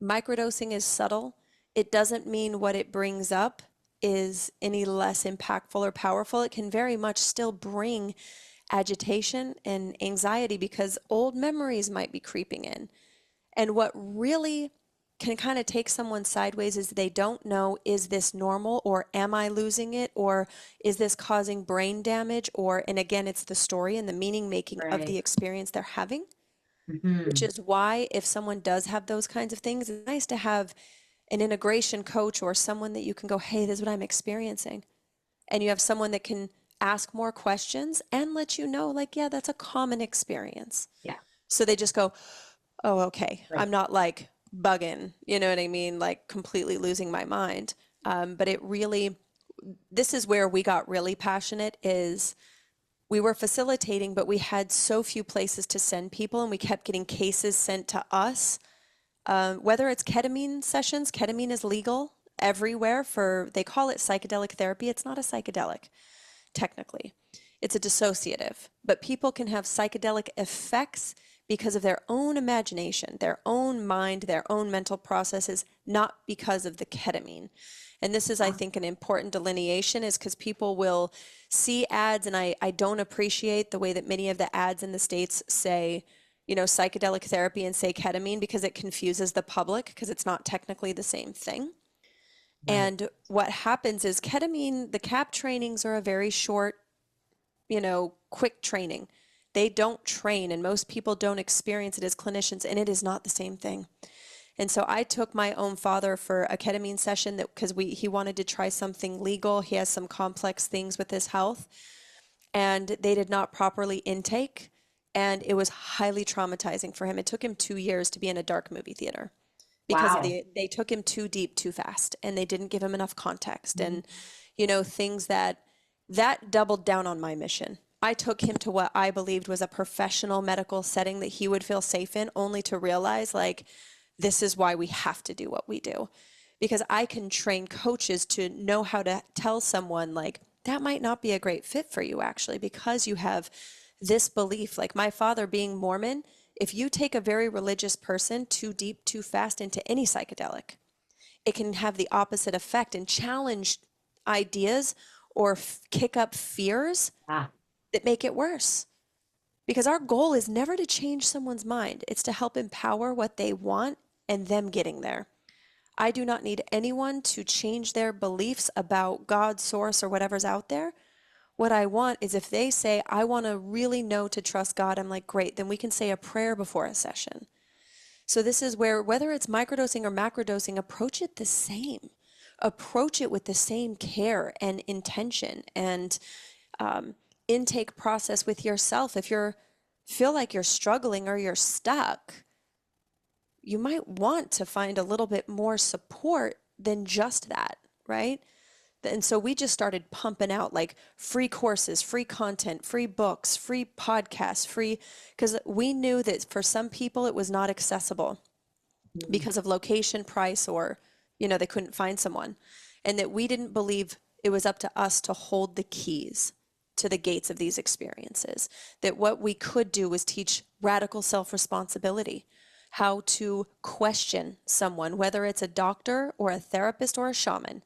microdosing is subtle, it doesn't mean what it brings up is any less impactful or powerful. It can very much still bring agitation and anxiety because old memories might be creeping in. And what really can kind of take someone sideways is they don't know, is this normal or am I losing it or is this causing brain damage? And again, it's the story and the meaning making of the Right. experience they're having, which Hmm. is why if someone does have those kinds of things, it's nice to have an integration coach or someone that you can go, hey, this is what I'm experiencing. And you have someone that can ask more questions, and let you know, like, yeah, that's a common experience. Yeah. So they just go, oh, okay, Right. I'm not like bugging, you know what I mean? Like completely losing my mind. But it really, this is where we got really passionate is we were facilitating, but we had so few places to send people, and we kept getting cases sent to us. Whether it's ketamine sessions, ketamine is legal everywhere for, they call it psychedelic therapy. It's not a psychedelic, technically. It's a dissociative, but people can have psychedelic effects because of their own imagination, their own mind, their own mental processes, not because of the ketamine. And this is, I think, an important delineation is because people will see ads, and I don't appreciate the way that many of the ads in the States say, you know, psychedelic therapy and say ketamine because it confuses the public because it's not technically the same thing. Right. And what happens is ketamine, the CAP trainings are a very short, you know, quick training. They don't train, and most people don't experience it as clinicians, and it is not the same thing. And so I took my own father for a ketamine session that because he wanted to try something legal. He has some complex things with his health, and they did not properly intake, and it was highly traumatizing for him. It took him 2 years to be in a dark movie theater because of Wow. they took him too deep too fast, and they didn't give him enough context, and you know, things that doubled down on my mission. I took him to what I believed was a professional medical setting that he would feel safe in, only to realize, like, this is why we have to do what we do. Because I can train coaches to know how to tell someone, like, that might not be a great fit for you, actually, because you have this belief. Like my father being Mormon, if you take a very religious person too deep, too fast into any psychedelic, it can have the opposite effect and challenge ideas or kick up fears Ah, that make it worse. Because our goal is never to change someone's mind, it's to help empower what they want and them getting there. I do not need anyone to change their beliefs about God, source, or whatever's out there. What I want is if they say, I want to really know to trust God, I'm like, great, then we can say a prayer before a session. So this is where, whether it's microdosing or macrodosing, approach it the same. Approach it with the same care and intention and intake process with yourself. If you feel like you're struggling or you're stuck, you might want to find a little bit more support than just that, right? And so we just started pumping out like free courses, free content, free books, free podcasts, free, because we knew that for some people it was not accessible mm, because of location, price, or, you know, they couldn't find someone. And that we didn't believe it was up to us to hold the keys to the gates of these experiences. That what we could do was teach radical self-responsibility, how to question someone, whether it's a doctor or a therapist or a shaman,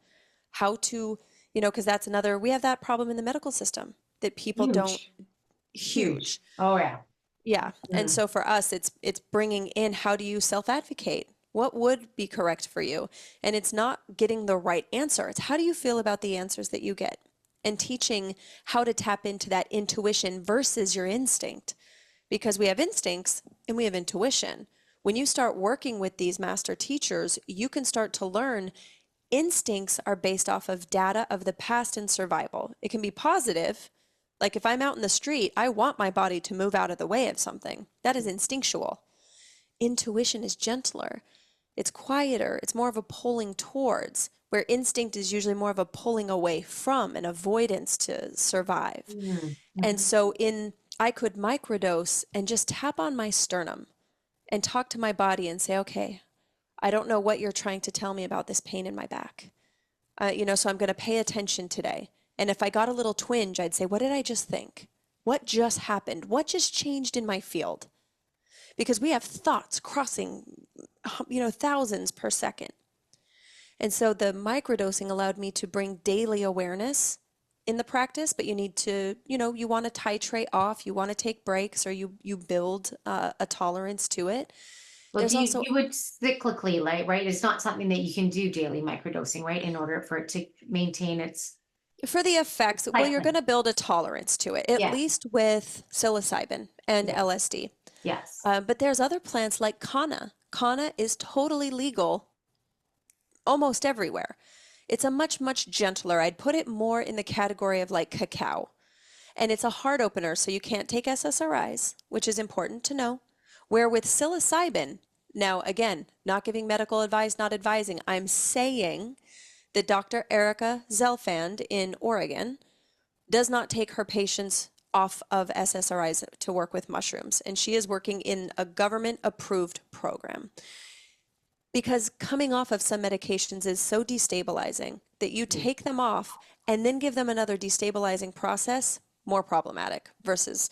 how to, you know, because that's another, we have that problem in the medical system that people don't, huge, huge. huge. Oh yeah. Yeah. And Mm. so for us, it's bringing in, how do you self-advocate? What would be correct for you? And it's not getting the right answer. It's how do you feel about the answers that you get? And teaching how to tap into that intuition versus your instinct. Because we have instincts and we have intuition. When you start working with these master teachers, you can start to learn instincts are based off of data of the past and survival. It can be positive. Like if I'm out in the street, I want my body to move out of the way of something. That is instinctual. Intuition is gentler. It's quieter. It's more of a pulling towards, where instinct is usually more of a pulling away from, an avoidance to survive. Mm. And Mhm. so I could microdose and just tap on my sternum and talk to my body and say, okay, I don't know what you're trying to tell me about this pain in my back. You know, so I'm going to pay attention today. And if I got a little twinge, I'd say, what did I just think? What just happened? What just changed in my field? Because we have thoughts crossing, you know, thousands per second. And so the microdosing allowed me to bring daily awareness in the practice, but you need to, you know, you want to titrate off, you want to take breaks, or you build a tolerance to it. Well, There's also, you would cyclically, like, right? It's not something that you can do daily microdosing, right? In order for it to maintain its for the effects, well, you're going cycling. to build a tolerance to it, at Yes. least with psilocybin and Yes. LSD. Yes. But there's other plants like kanna. Kanna is totally legal almost everywhere. It's a much, much gentler. I'd put it more in the category of like cacao. And it's a heart opener, so you can't take SSRIs, which is important to know. Where with psilocybin, now again, not giving medical advice, not advising, I'm saying that Dr. Erica Zelfand in Oregon does not take her patients off of SSRIs to work with mushrooms. And she is working in a government approved program. Because coming off of some medications is so destabilizing that you take them off and then give them another destabilizing process, more problematic versus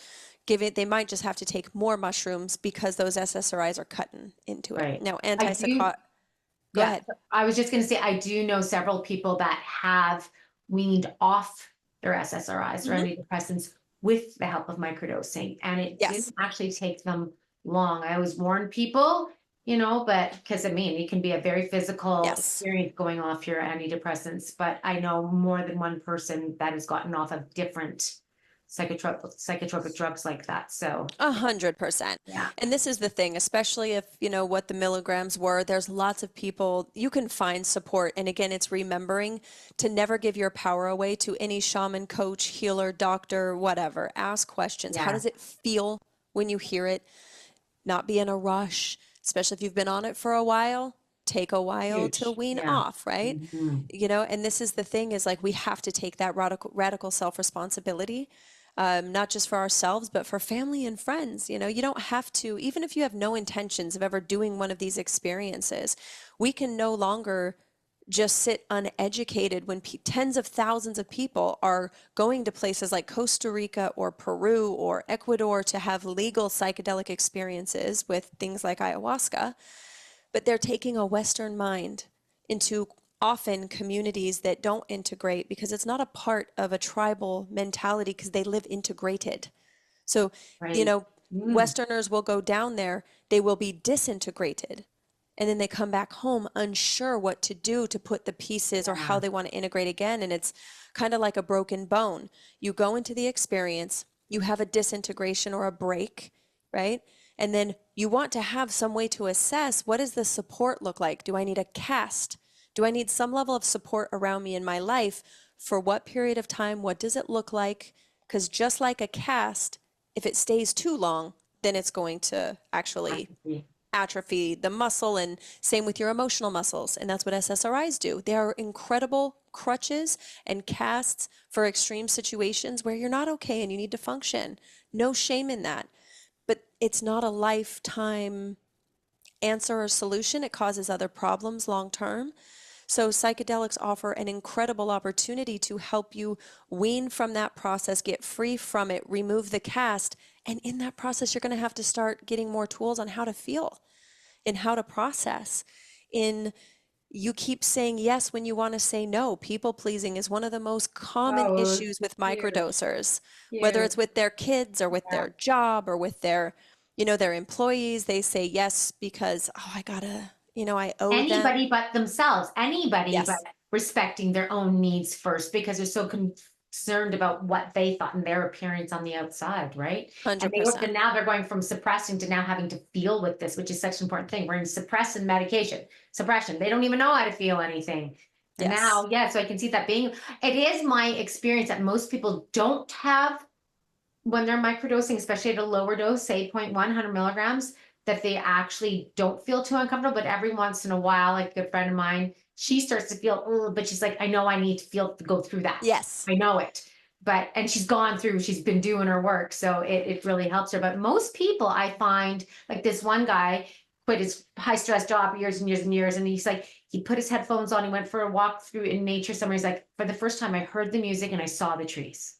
they might just have to take more mushrooms because those SSRIs are cutting into it. Right. Now, I do, go yeah, ahead. I was just going to say, I do know several people that have weaned off their SSRIs or Hmm. antidepressants with the help of microdosing, and it Yes. didn't actually take them long. I always warn people, but because I mean, it can be a very physical Yes. experience going off your antidepressants, but I know more than one person that has gotten off of different psychotropic drugs like that. So, 100%. yeah. And this is the thing, especially if you know what the milligrams were, there's lots of people you can find support. And again, it's remembering to never give your power away to any shaman, coach, healer, doctor, whatever. Ask questions. How Yeah. does it feel when you hear it? Not be in a rush, especially if you've been on it for a while. Take a while to Huge. wean Yeah. off, right? Mhm. And this is the thing is like we have to take that radical self-responsibility, not just for ourselves, but for family and friends. You don't have to, even if you have no intentions of ever doing one of these experiences, we can no longer just sit uneducated when tens of thousands of people are going to places like Costa Rica or Peru or Ecuador to have legal psychedelic experiences with things like ayahuasca, but they're taking a Western mind into often communities that don't integrate because it's not a part of a tribal mentality because they live integrated. So, you Right. know, Mm. Westerners will go down there, they will be disintegrated. And then they come back home unsure what to do to put the pieces or how Yeah. they want to integrate again. And it's kind of like a broken bone. You go into the experience, you have a disintegration or a break, right? And then you want to have some way to assess what does the support look like? Do I need a cast? Do I need some level of support around me in my life? For what period of time? What does it look like? Because just like a cast, if it stays too long, then it's going to actually Apathy. atrophy the muscle, and same with your emotional muscles. And that's what SSRIs do. They are incredible crutches and casts for extreme situations where you're not okay and you need to function. No shame in that. But it's not a lifetime answer or solution. It causes other problems long term. So psychedelics offer an incredible opportunity to help you wean from that process, get free from it, remove the cast. And in that process, you're going to have to start getting more tools on how to feel and how to process. In You keep saying yes when you want to say no. People pleasing is one of the most common Oh, issues with huge, microdosers, whether huge. it's with their kids or with Yeah. their job or with their employees. They say yes because, oh, I gotta, I owe them. Anybody but themselves, anybody but Yes, respecting their own needs first because they're so concerned about what they thought and their appearance on the outside, right? And they were, 100%. and now they're going from suppressing to now having to feel with this, which is such an important thing. We're in suppressing medication, suppression. They don't even know how to feel anything. And Yes. now, yeah, so I can see that being, it is my experience that most people don't have when they're microdosing, especially at a lower dose, say 0.1, 100 milligrams, that they actually don't feel too uncomfortable. But every once in a while, like a good friend of mine, she starts to feel, oh, but she's like, I know I need to go through that. Yes. I know it. And she's gone through, she's been doing her work. So it really helps her. But most people I find, like this one guy quit his high stress job years and years and years. And he's like, he put his headphones on, he went for a walk through in nature somewhere. He's like, for the first time, I heard the music and I saw the trees.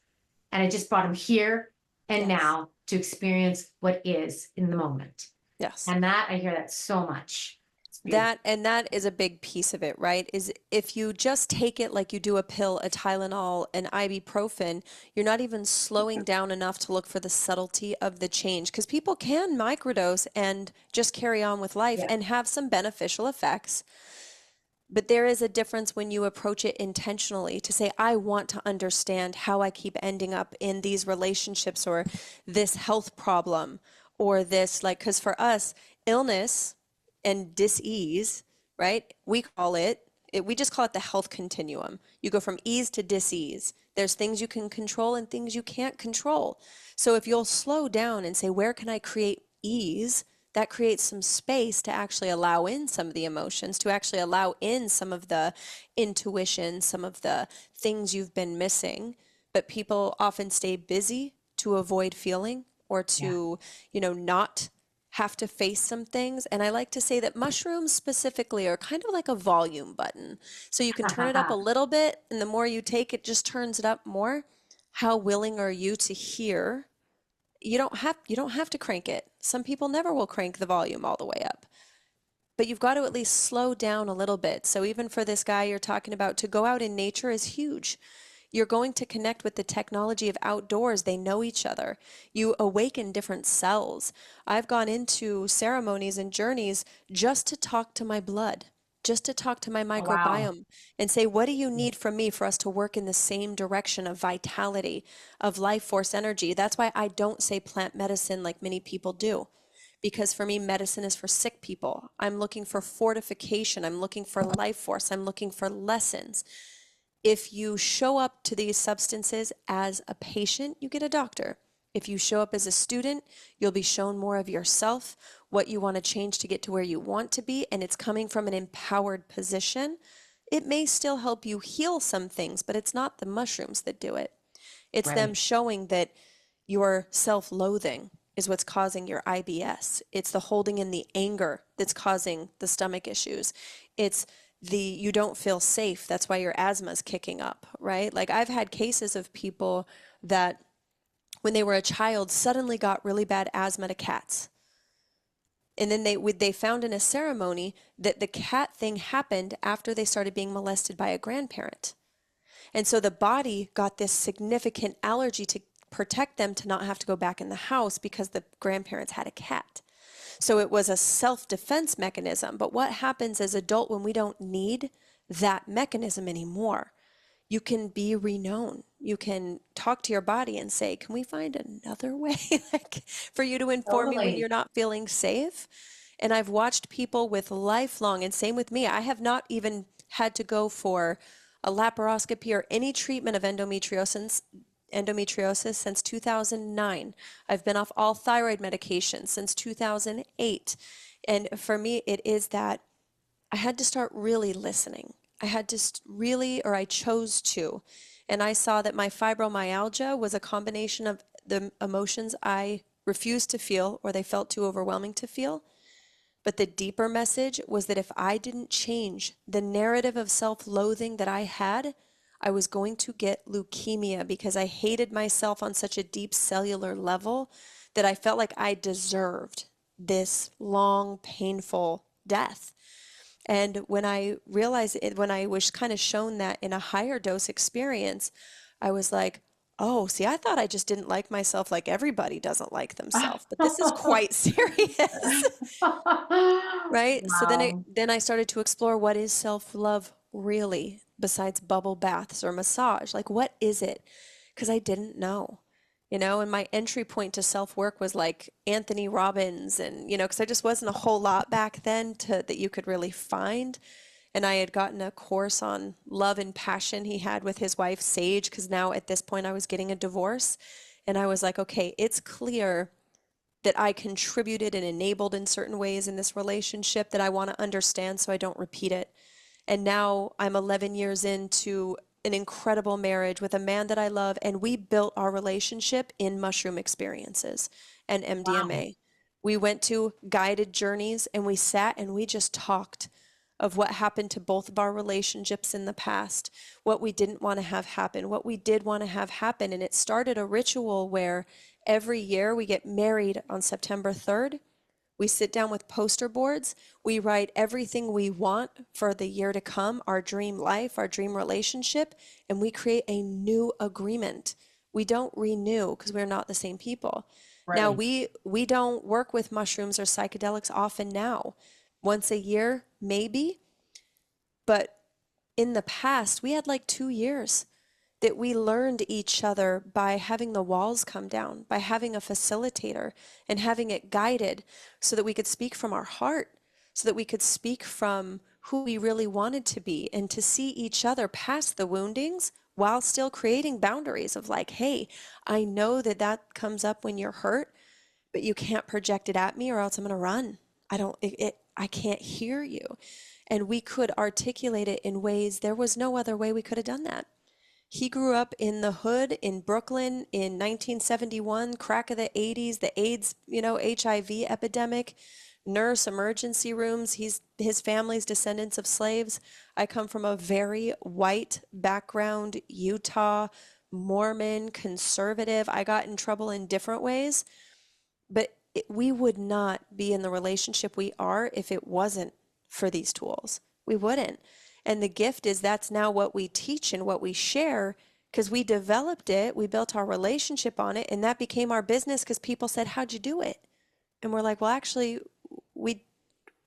And it just brought him here and Yes. now to experience what is in the moment. Yes. And that I hear that so much. It's beautiful. That is a big piece of it, right? Is if you just take it like you do a pill, a Tylenol, an ibuprofen, you're not even slowing down enough to look for the subtlety of the change. Because people can microdose and just carry on with life Yeah. and have some beneficial effects. But there is a difference when you approach it intentionally to say, I want to understand how I keep ending up in these relationships or this health problem or this, like, because for us, illness and dis-ease, right? We call it we just call it the health continuum. You go from ease to dis-ease. There's things you can control and things you can't control. So if you'll slow down and say, where can I create ease? That creates some space to actually allow in some of the emotions, to actually allow in some of the intuition, some of the things you've been missing. But people often stay busy to avoid feeling or Yeah. to, not have to face some things. And I like to say that mushrooms specifically are kind of like a volume button. So you can turn it up a little bit, and the more you take, it just turns it up more. How willing are you to hear? You don't have to crank it. Some people never will crank the volume all the way up. But you've got to at least slow down a little bit. So even for this guy you're talking about, to go out in nature is huge. You're going to connect with the technology of outdoors. They know each other. You awaken different cells. I've gone into ceremonies and journeys just to talk to my blood, just to talk to my Oh, wow. microbiome and say, what do you need from me for us to work in the same direction of vitality, of life force energy? That's why I don't say plant medicine like many people do. Because for me, medicine is for sick people. I'm looking for fortification. I'm looking for life force. I'm looking for lessons. If you show up to these substances as a patient, you get a doctor. If you show up as a student, you'll be shown more of yourself, what you want to change to get to where you want to be, and it's coming from an empowered position. It may still help you heal some things, but it's not the mushrooms that do it. It's them Right. showing that your self-loathing is what's causing your IBS. It's the holding in the anger that's causing the stomach issues. It's the you don't feel safe. That's why your asthma is kicking up, right? Like I've had cases of people that when they were a child suddenly got really bad asthma to cats. And then they found in a ceremony that the cat thing happened after they started being molested by a grandparent. And so the body got this significant allergy to protect them to not have to go back in the house because the grandparents had a cat. So it was a self-defense mechanism. But what happens as adult when we don't need that mechanism anymore? You can be renowned. You can talk to your body and say, can we find another way like for you to inform me when Totally. you're not feeling safe? And I've watched people with lifelong, and same with me, I have not even had to go for a laparoscopy or any treatment of endometriosis since 2009. I've been off all thyroid medications since 2008. And for me, it is that I had to start really listening. I had to really, or I chose to. And I saw that my fibromyalgia was a combination of the emotions I refused to feel or they felt too overwhelming to feel. But the deeper message was that if I didn't change the narrative of self-loathing that I had, I was going to get leukemia because I hated myself on such a deep cellular level that I felt like I deserved this long, painful death. And when I realized it, when I was kind of shown that in a higher dose experience, I was like, oh, see, I thought I just didn't like myself like everybody doesn't like themselves, but this is quite serious. Right? So then I Wow. then I started to explore what is self-love really besides bubble baths or massage. Like what is it? Because I didn't know. And my entry point to self-work was like Anthony Robbins and because there just wasn't a whole lot back then to that you could really find. And I had gotten a course on love and passion he had with his wife Sage because now at this point I was getting a divorce and I was like, okay, it's clear that I contributed and enabled in certain ways in this relationship that I want to understand so I don't repeat it. And now I'm 11 years into an incredible marriage with a man that I love, and we built our relationship in mushroom experiences and Wow. MDMA. We went to guided journeys and we sat and we just talked of what happened to both of our relationships in the past, what we didn't want to have happen, what we did want to have happen. And it started a ritual where every year we get married on September 3rd. We sit down with poster boards. We write everything we want for the year to come, our dream life, our dream relationship, and we create a new agreement. We don't renew because we're not the same people. Now, Right. we don't work with mushrooms or psychedelics often now. Once a year, maybe, but in the past, we had like 2 years that we learned each other by having the walls come down, by having a facilitator and having it guided so that we could speak from our heart, so that we could speak from who we really wanted to be and to see each other past the woundings while still creating boundaries of like, hey, I know that that comes up when you're hurt, but you can't project it at me or else I'm going to run. I can't hear you. And we could articulate it in ways there was no other way we could have done that. He grew up in the hood in Brooklyn in 1971, crack of the 80s, the AIDS, HIV epidemic, nurse emergency rooms. His family's descendants of slaves. I come from a very white background, Utah, Mormon, conservative. I got in trouble in different ways, but we would not be in the relationship we are if it wasn't for these tools. We wouldn't. And the gift is that's now what we teach and what we share because we developed it, we built our relationship on it, and that became our business because people said, how'd you do it? And we're like, well, actually,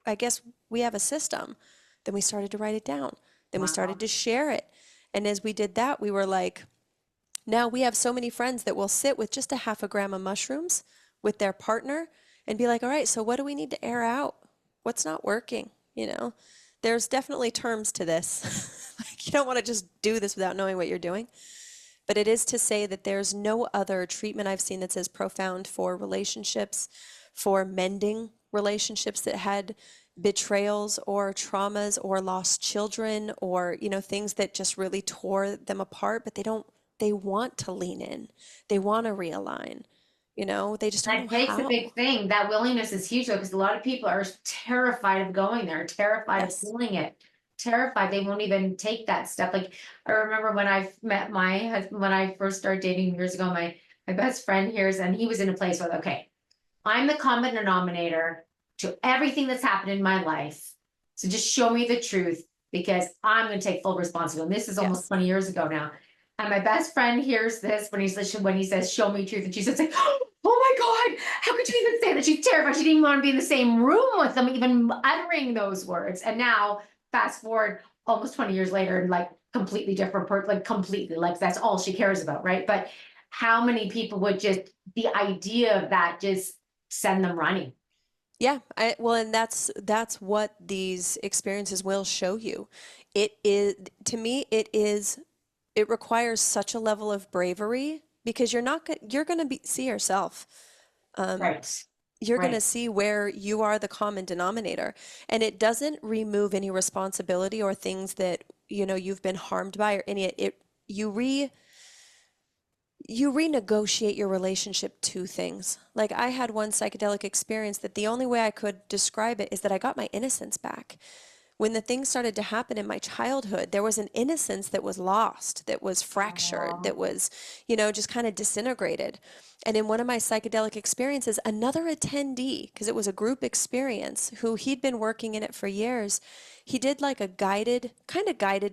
I guess we have a system. Then we started to write it down. Then we started to share it. And as we did that, we were like, now we have so many friends that will sit with just a half a gram of mushrooms with their partner and be like, all right, so what do we need to air out? What's not working? There's definitely terms to this. Like, you don't want to just do this without knowing what you're doing. But it is to say that there's no other treatment I've seen that's as profound for relationships, for mending relationships that had betrayals or traumas or lost children or, things that just really tore them apart, but they want to lean in. They want to realign. They just don't know That takes a how. big thing. That willingness is huge though, because a lot of people are terrified of going there, terrified of Yes. feeling it, terrified. They won't even take that step. Like I remember when I met my husband, when I first started dating years ago, my best friend here, and he was in a place where, okay, I'm the common denominator to everything that's happened in my life. So just show me the truth because I'm going to take full responsibility. And this is almost Yes. 20 years ago now. And my best friend hears this when he says, show me truth. And she says, like, oh my God, how could you even say that? She's terrified. She didn't even want to be in the same room with them, even uttering those words. And now fast forward almost 20 years later and like completely different, like completely, like that's all she cares about. Right. But how many people would just, the idea of that just send them running? Yeah, well, and that's what these experiences will show you. It is, to me, it requires such a level of bravery because you're going to see yourself. Um, Right. you're going to Right. see where you are the common denominator, and it doesn't remove any responsibility or things that, you've been harmed by or any it you renegotiate your relationship to things. Like I had one psychedelic experience that the only way I could describe it is that I got my innocence back. When the things started to happen in my childhood, there was an innocence that was lost, that was fractured, Oh, that was, just kind of disintegrated. And in one of my psychedelic experiences, another attendee, because it was a group experience, who he'd been working in it for years, he did like a guided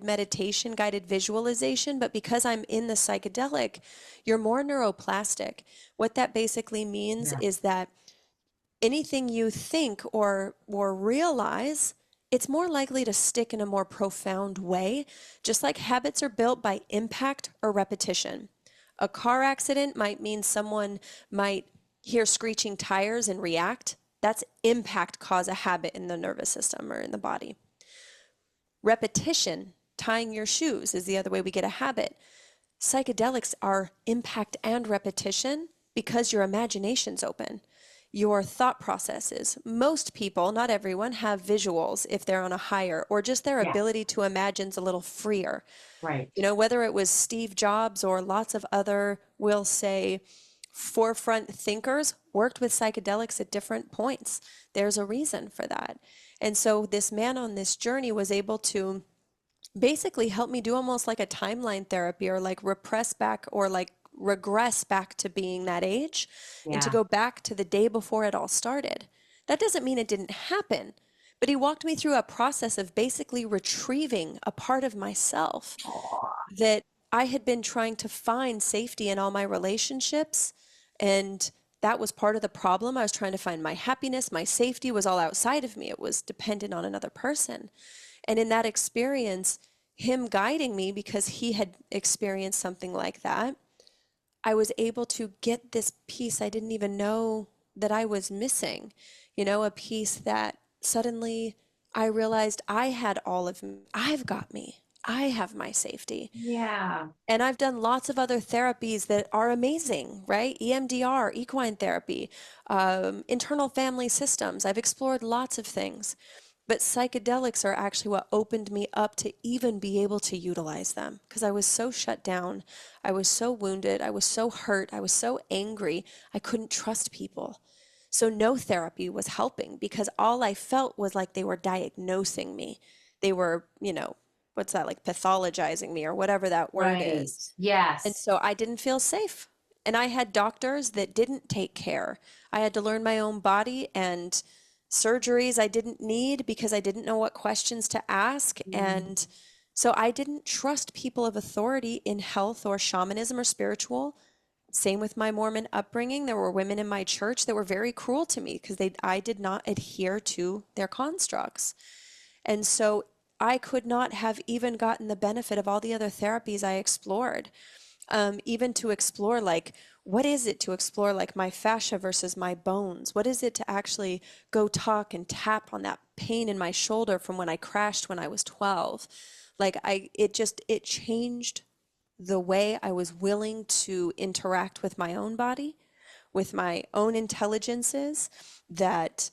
meditation, guided visualization. But because I'm in the psychedelic, you're more neuroplastic. What that basically means yeah. is that anything you think or realize, it's more likely to stick in a more profound way, just like habits are built by impact or repetition. A car accident might mean someone might hear screeching tires and react. That's impact cause a habit in the nervous system or in the body. Repetition, tying your shoes, is the other way we get a habit. Psychedelics are impact and repetition because your imagination's open. Your thought processes. Most people, not everyone, have visuals if they're on a higher, or just their Yeah. ability to imagine's a little freer. Right. Whether it was Steve Jobs or lots of other, we'll say, forefront thinkers worked with psychedelics at different points. There's a reason for that. And so this man on this journey was able to basically help me do almost like a timeline therapy or like repress back or like regress back to being that age and to Yeah. go back to the day before it all started. That doesn't mean it didn't happen, but he walked me through a process of basically retrieving a part of myself Oh, that I had been trying to find safety in all my relationships. And that was part of the problem. I was trying to find my happiness, my safety was all outside of me. It was dependent on another person. And in that experience, him guiding me because he had experienced something like that, I was able to get this piece I didn't even know that I was missing, a piece that suddenly I realized I had all of me. I've got me. I have my safety. Yeah. And I've done lots of other therapies that are amazing, right? EMDR, equine therapy, internal family systems. I've explored lots of things. But psychedelics are actually what opened me up to even be able to utilize them because I was so shut down. I was so wounded. I was so hurt. I was so angry. I couldn't trust people. So no therapy was helping because all I felt was like they were diagnosing me. They were, what's that, like pathologizing me or whatever that word Right. is. And Yes. so I didn't feel safe. And I had doctors that didn't take care. I had to learn my own body and surgeries I didn't need because I didn't know what questions to ask. Mm. And so I didn't trust people of authority in health or shamanism or spiritual. Same with my Mormon upbringing. There were women in my church that were very cruel to me because I did not adhere to their constructs. And so I could not have even gotten the benefit of all the other therapies I explored. Even to explore, like, what is it to explore, like, my fascia versus my bones? What is it to actually go talk and tap on that pain in my shoulder from when I crashed when I was 12? Like, it changed the way I was willing to interact with my own body, with my own intelligences, that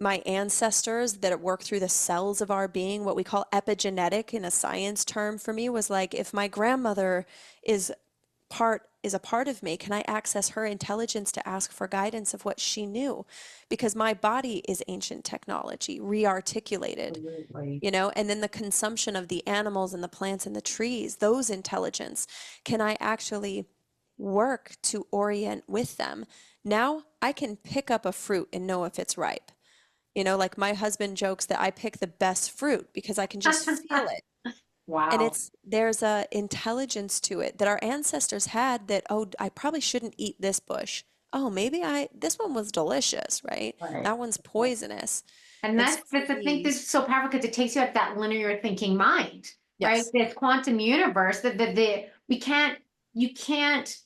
my ancestors that work through the cells of our being, what we call epigenetic in a science term for me, was like, if my grandmother is a part of me, can I access her intelligence to ask for guidance of what she knew? Because my body is ancient technology rearticulated, Absolutely. and then the consumption of the animals and the plants and the trees, those intelligence, can I actually work to orient with them? Now I can pick up a fruit and know if it's ripe. Like my husband jokes that I pick the best fruit because I can just feel it. And Wow. there's a intelligence to it that our ancestors had that, oh, I probably shouldn't eat this bush. Oh, this one was delicious, right? Right. That one's poisonous. And And so for that's the thing me, that's so powerful because it takes you out that linear thinking mind, right? yes. This quantum universe that the we can't you can't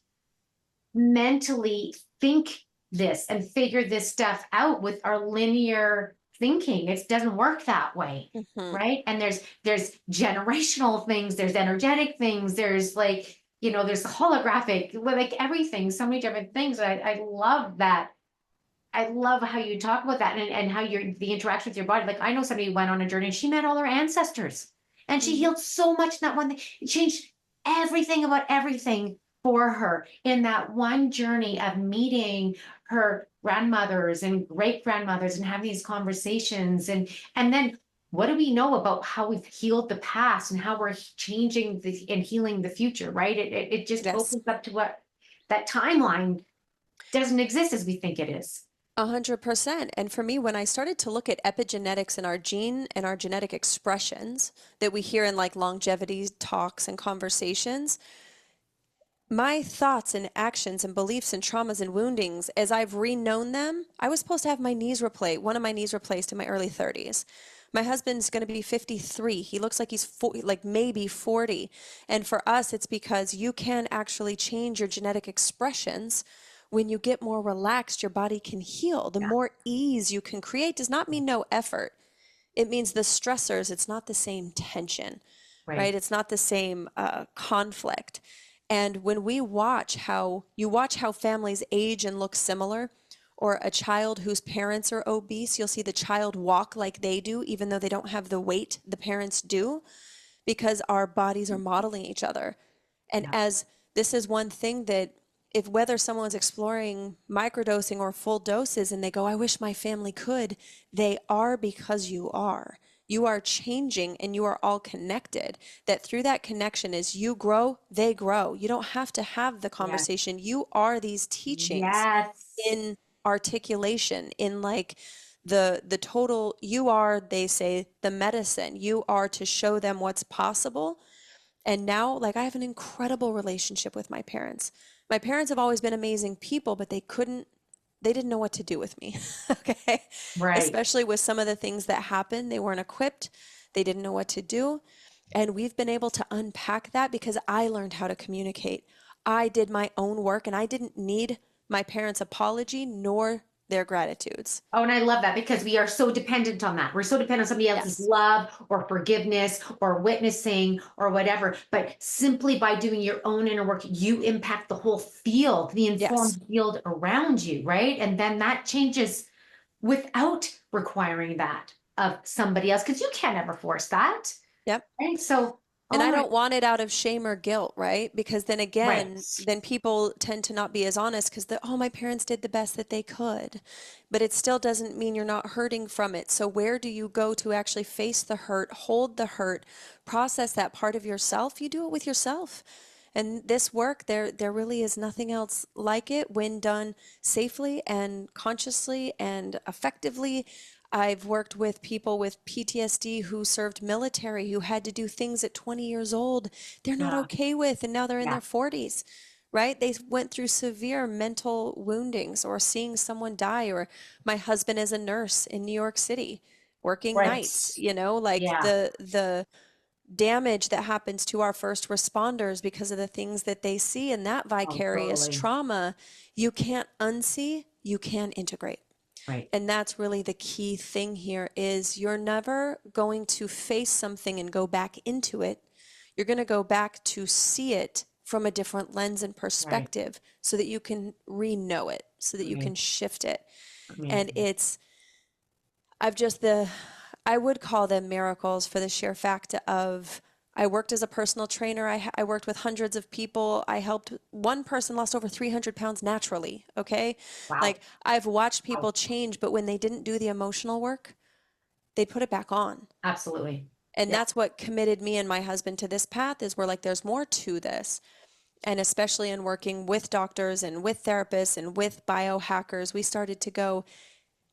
mentally think this and figure this stuff out with our linear thinking. It doesn't work that way, Hmm. right? And there's generational things, there's energetic things, there's like, there's holographic, like everything, so many different things. I love that. I love how you talk about that and how the interaction with your body. Like I know somebody who went on a journey and she met all her ancestors and she Hmm. healed so much in that one thing. It changed everything about everything for her in that one journey of meeting her grandmothers and great grandmothers and having these conversations. And then what do we know about how we've healed the past and how we're changing and healing the future, right? It just Yes. opens up to what that timeline doesn't exist as we think it is. 100%. And for me, when I started to look at epigenetics in our gene and our genetic expressions that we hear in like longevity talks and conversations, my thoughts and actions and beliefs and traumas and woundings, as I've reknown them, I was supposed to have one of my knees replaced in my early 30s. My husband's going to be 53. He looks like he's like maybe 40. And for us, it's because you can actually change your genetic expressions. When you get more relaxed, your body can heal. The Yeah. more ease you can create does not mean no effort. It means the stressors, it's not the same tension, Right. right? It's not the same conflict. And when we watch how families age and look similar, or a child whose parents are obese, you'll see the child walk like they do, even though they don't have the weight the parents do, because our bodies are modeling each other. And Yeah. as this is one thing that if whether someone's exploring microdosing or full doses and they go, I wish my family could, they are because you are. You are changing and you are all connected. That through that connection, as you grow, they grow. You don't have to have the Yes. conversation. You are these teachings Yes. in articulation, in like the total, you are, they say, the medicine. You are to show them what's possible. And now, like, I have an incredible relationship with my parents. My parents have always been amazing people, but they didn't know what to do with me. Okay. Right. Especially with some of the things that happened. They weren't equipped, they didn't know what to do. And we've been able to unpack that because I learned how to communicate. I did my own work and I didn't need my parents' apology nor their gratitudes. Oh, and I love that because we are so dependent on that. We're so dependent on somebody else's Yes. love or forgiveness or witnessing or whatever. But simply by doing your own inner work, you impact the whole field, the Yes. informed field around you, right? And then that changes without requiring that of somebody else because you can't ever force that, Yep. right? So, And oh I my, don't want it out of shame or guilt, right? Because then right, again, then people tend to not be as honest because oh, my parents did the best that they could. But it still doesn't mean you're not hurting from it. So where do you go to actually face the hurt, hold the hurt, process that part of yourself? You do it with yourself. And this work, there really is nothing else like it when done safely and consciously and effectively. I've worked with people with PTSD who served military, who had to do things at 20 years old they're not yeah, okay with, and now they're in yeah, their 40s, right? They went through severe mental woundings or seeing someone die. Or my husband is a nurse in New York City, working right, nights, like yeah, the damage that happens to our first responders because of the things that they see and that oh, vicarious totally, trauma, you can't unsee, you can integrate. right, And that's really the key thing here is you're never going to face something and go back into it. You're going to go back to see it from a different lens and right, perspective so that you can re-know it, so that you right, can shift it. And amazing. it's I've just the I would call them miracles for the sheer fact of I worked as a personal trainer. I worked with hundreds of people. I helped one person lost over 300 pounds naturally. Okay. Wow, Like I've watched wow, people change, but when they didn't do the emotional work, they put it back on. absolutely, And yeah, that's what committed me and my husband to this path is we're like, there's more to this. And especially in working with doctors and with therapists and with biohackers, we started to go,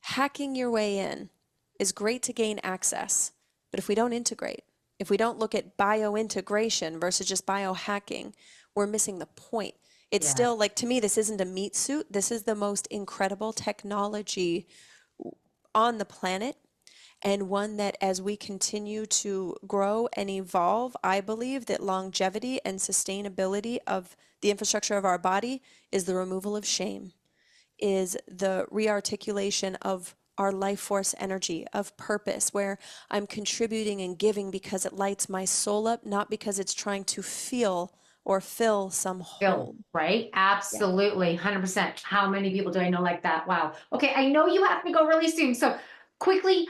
hacking your way in is great to gain access, but if we don't integrate, if we don't look at biointegration versus just biohacking, we're missing the point. It's yeah. still like, to me, this isn't a meat suit. This is the most incredible technology on the planet, and one that as we continue to grow and evolve, I believe that longevity and sustainability of the infrastructure of our body is the removal of shame, is the rearticulation of our life force energy of purpose, where I'm contributing and giving because it lights my soul up, not because it's trying to feel or fill some Bill, hole. right? Yeah. Absolutely. 100%. How many people do I know like that? Wow. Okay. I know you have to go really soon. So quickly,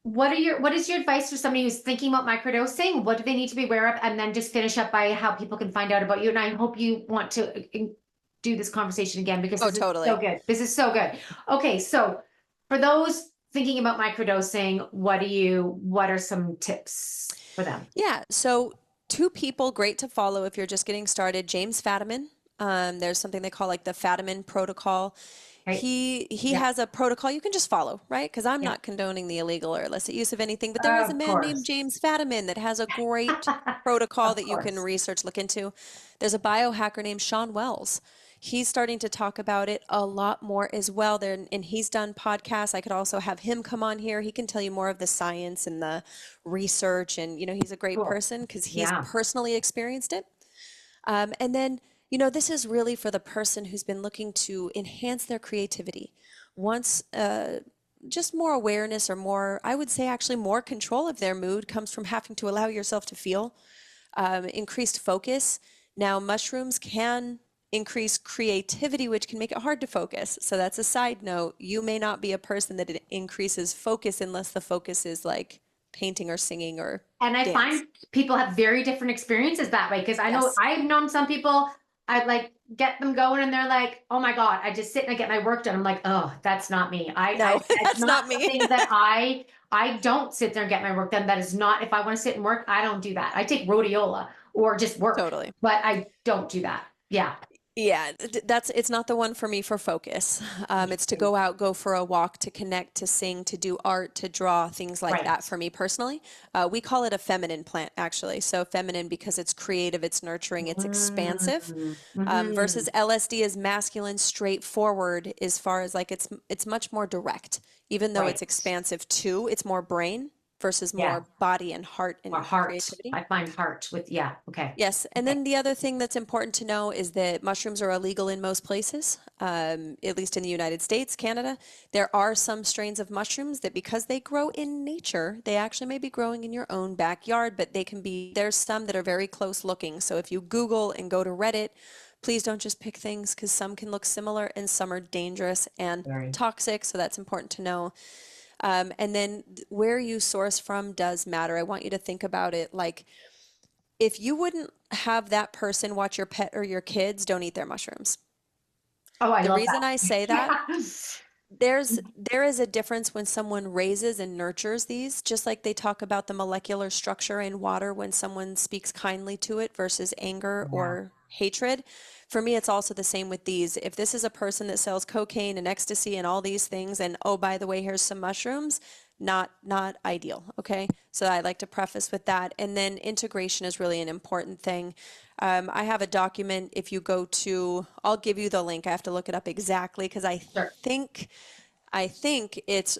what is your advice for somebody who's thinking about microdosing? What do they need to be aware of? And then just finish up by how people can find out about you. And I hope you want to do this conversation again because Oh, this is so totally. good. This is so good. Okay. So for those thinking about microdosing, what are some tips for them? Yeah. So, two people great to follow if you're just getting started. James Fadiman. There's something they call like the Fadiman protocol. Right. He Yeah. has a protocol you can just follow, right? Because I'm Yeah. not condoning the illegal or illicit use of anything, but there is a Of man named course. James Fadiman that has a great protocol Of that you can course. research, look into. There's a biohacker named Sean Wells. He's starting to talk about it a lot more as well there, and he's done podcasts. I could also have him come on here. He can tell you more of the science and the research, and he's a great Cool. person because he's Yeah. personally experienced it. And then, this is really for the person who's been looking to enhance their creativity, wants just more awareness or more, I would say actually more control of their mood comes from having to allow yourself to feel, increased focus. Now, mushrooms can increase creativity, which can make it hard to focus. So that's a side note. You may not be a person that it increases focus unless the focus is like painting or singing or And I dance. find people have very different experiences that way because I know Yes. I've known some people, I like get them going and they're like, oh my God, I just sit and I get my work done. I'm like, oh, that's not me. No, It's that's not not me. something that I don't sit there and get my work done. That is not, if I want to sit and work, I don't do that. I take rhodiola or just work, Totally. but I don't do that. Yeah. Yeah, it's not the one for me for focus. It's to go out, go for a walk, to connect, to sing, to do art, to draw, things like Right. that for me personally. We call it a feminine plant, actually. So feminine because it's creative, it's nurturing, it's expansive. Mm, Versus mhm. LSD is masculine, straightforward, as far as like it's much more direct. Even though Right. it's expansive too, it's more brain versus Yeah. more body and heart Or and heart. creativity. I find heart with, yeah. Okay. Yes, and Okay. then the other thing that's important to know is that mushrooms are illegal in most places, at least in the United States, Canada. There are some strains of mushrooms that, because they grow in nature, they actually may be growing in your own backyard, but they can be, there's some that are very close looking. So if you Google and go to Reddit, please don't just pick things because some can look similar and some are dangerous and Very. toxic. So that's important to know. And then where you source from does matter. I want you to think about it like, if you wouldn't have that person watch your pet or your kids, don't eat their mushrooms. Oh, I The love reason I say that, that. there is a difference when someone raises and nurtures these, just like they talk about the molecular structure in water when someone speaks kindly to it versus anger Yeah. or hatred. For me, it's also the same with these. If this is a person that sells cocaine and ecstasy and all these things, and oh, by the way, here's some mushrooms, not ideal. Okay, so I like to preface with that, and then integration is really an important thing. I have a document. If you go to, I'll give you the link. I have to look it up exactly because Sure. think I think it's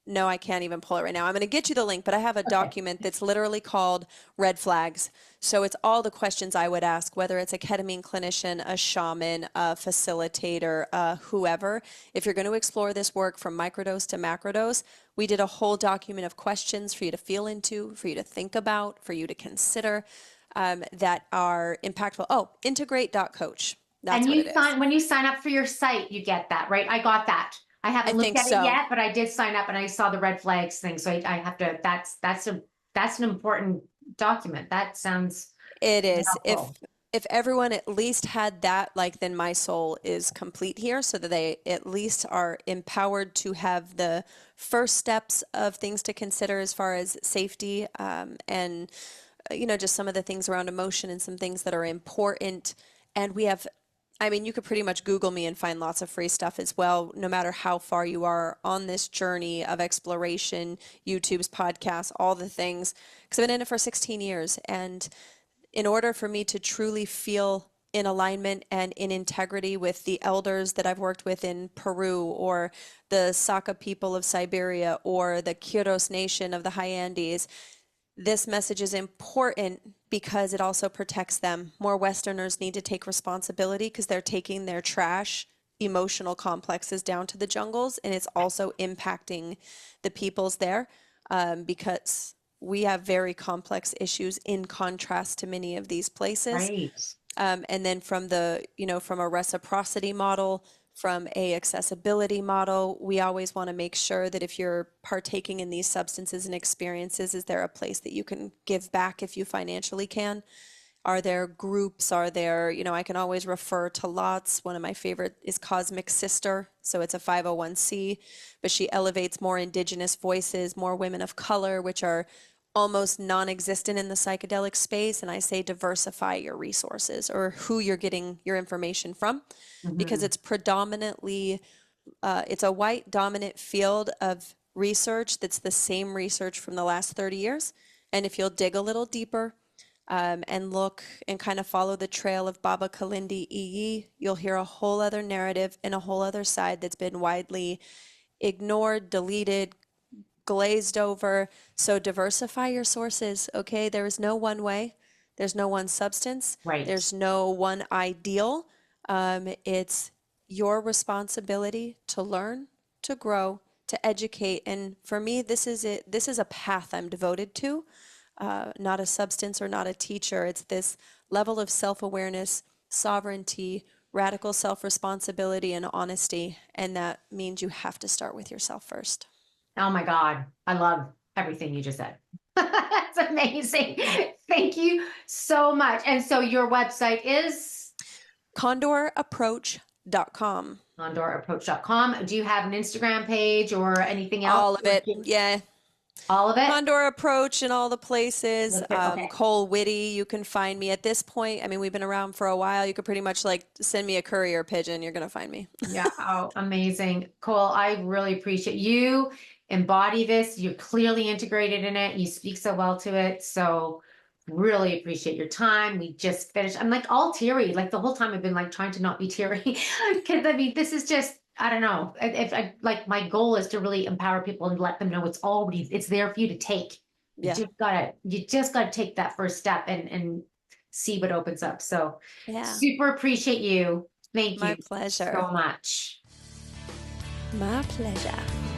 no, I can't even pull it right now. I'm going to get you the link, but I have a Okay. document that's literally called Red Flags. So it's all the questions I would ask, whether it's a ketamine clinician, a shaman, a facilitator, whoever. If you're going to explore this work from microdose to macrodose, we did a whole document of questions for you to feel into, for you to think about, for you to consider that are impactful. Oh, integrate.coach. That's And what it is. when you sign up for your site, you get that, right? I got that. I I haven't looked think at it so. yet, but I did sign up and I saw the red flags thing. So I have to, that's an important document. That sounds It is. helpful. If everyone at least had that, like then my soul is complete here, so that they at least are empowered to have the first steps of things to consider as far as safety, and just some of the things around emotion and some things that are important. And we have, I mean, you could pretty much Google me and find lots of free stuff as well, no matter how far you are on this journey of exploration, YouTube's podcasts, all the things. Because I've been in it for 16 years. And in order for me to truly feel in alignment and in integrity with the elders that I've worked with in Peru, or the Saka people of Siberia, or the Quiros Nation of the high Andes, this message is important because it also protects them. More Westerners need to take responsibility because they're taking their trash emotional complexes down to the jungles, and it's also impacting the peoples there, because we have very complex issues in contrast to many of these places. Right. And then from a reciprocity model, from a accessibility model, we always want to make sure that if you're partaking in these substances and experiences, is there a place that you can give back if you financially can? Are there groups? Are there, I can always refer to lots. One of my favorite is Cosmic Sister. So it's a 501c, but she elevates more indigenous voices, more women of color, which are almost non-existent in the psychedelic space. And I say diversify your resources or who you're getting your information from, because Mhm. it's predominantly, it's a white dominant field of research that's the same research from the last 30 years. And if you'll dig a little deeper, and look and kind of follow the trail of Baba Kalindi Iyi, you'll hear a whole other narrative and a whole other side that's been widely ignored, deleted, glazed over. So diversify your sources, okay? There is no one way. There's no one substance. Right. There's no one ideal. It's your responsibility to learn, to grow, to educate. And for me, this is it. This is a path I'm devoted to, not a substance or not a teacher. It's this level of self-awareness, sovereignty, radical self-responsibility, and honesty. And that means you have to start with yourself first. Oh my God. I love everything you just said. That's amazing. Thank you so much. And so your website is condorapproach.com. condorapproach.com. Do you have an Instagram page or anything else? All of it. Yeah. All of it? Condor Approach in all the places. Okay. Kole Whitty, you can find me at this point. I mean, we've been around for a while. You could pretty much like send me a courier pigeon. You're going to find me. Yeah. Oh, amazing. Cole, I really appreciate you embody this. You're clearly integrated in it. You speak so well to it. So really appreciate your time. We just finished. I'm like all teary. Like the whole time I've been like trying to not be teary. Because I mean, this is just I don't know. If I like, my goal is to really empower people and let them know it's there for you to take. Yeah. You just gotta take that first step and see what opens up. So Yeah. super appreciate you. Thank My you pleasure. so much. My pleasure.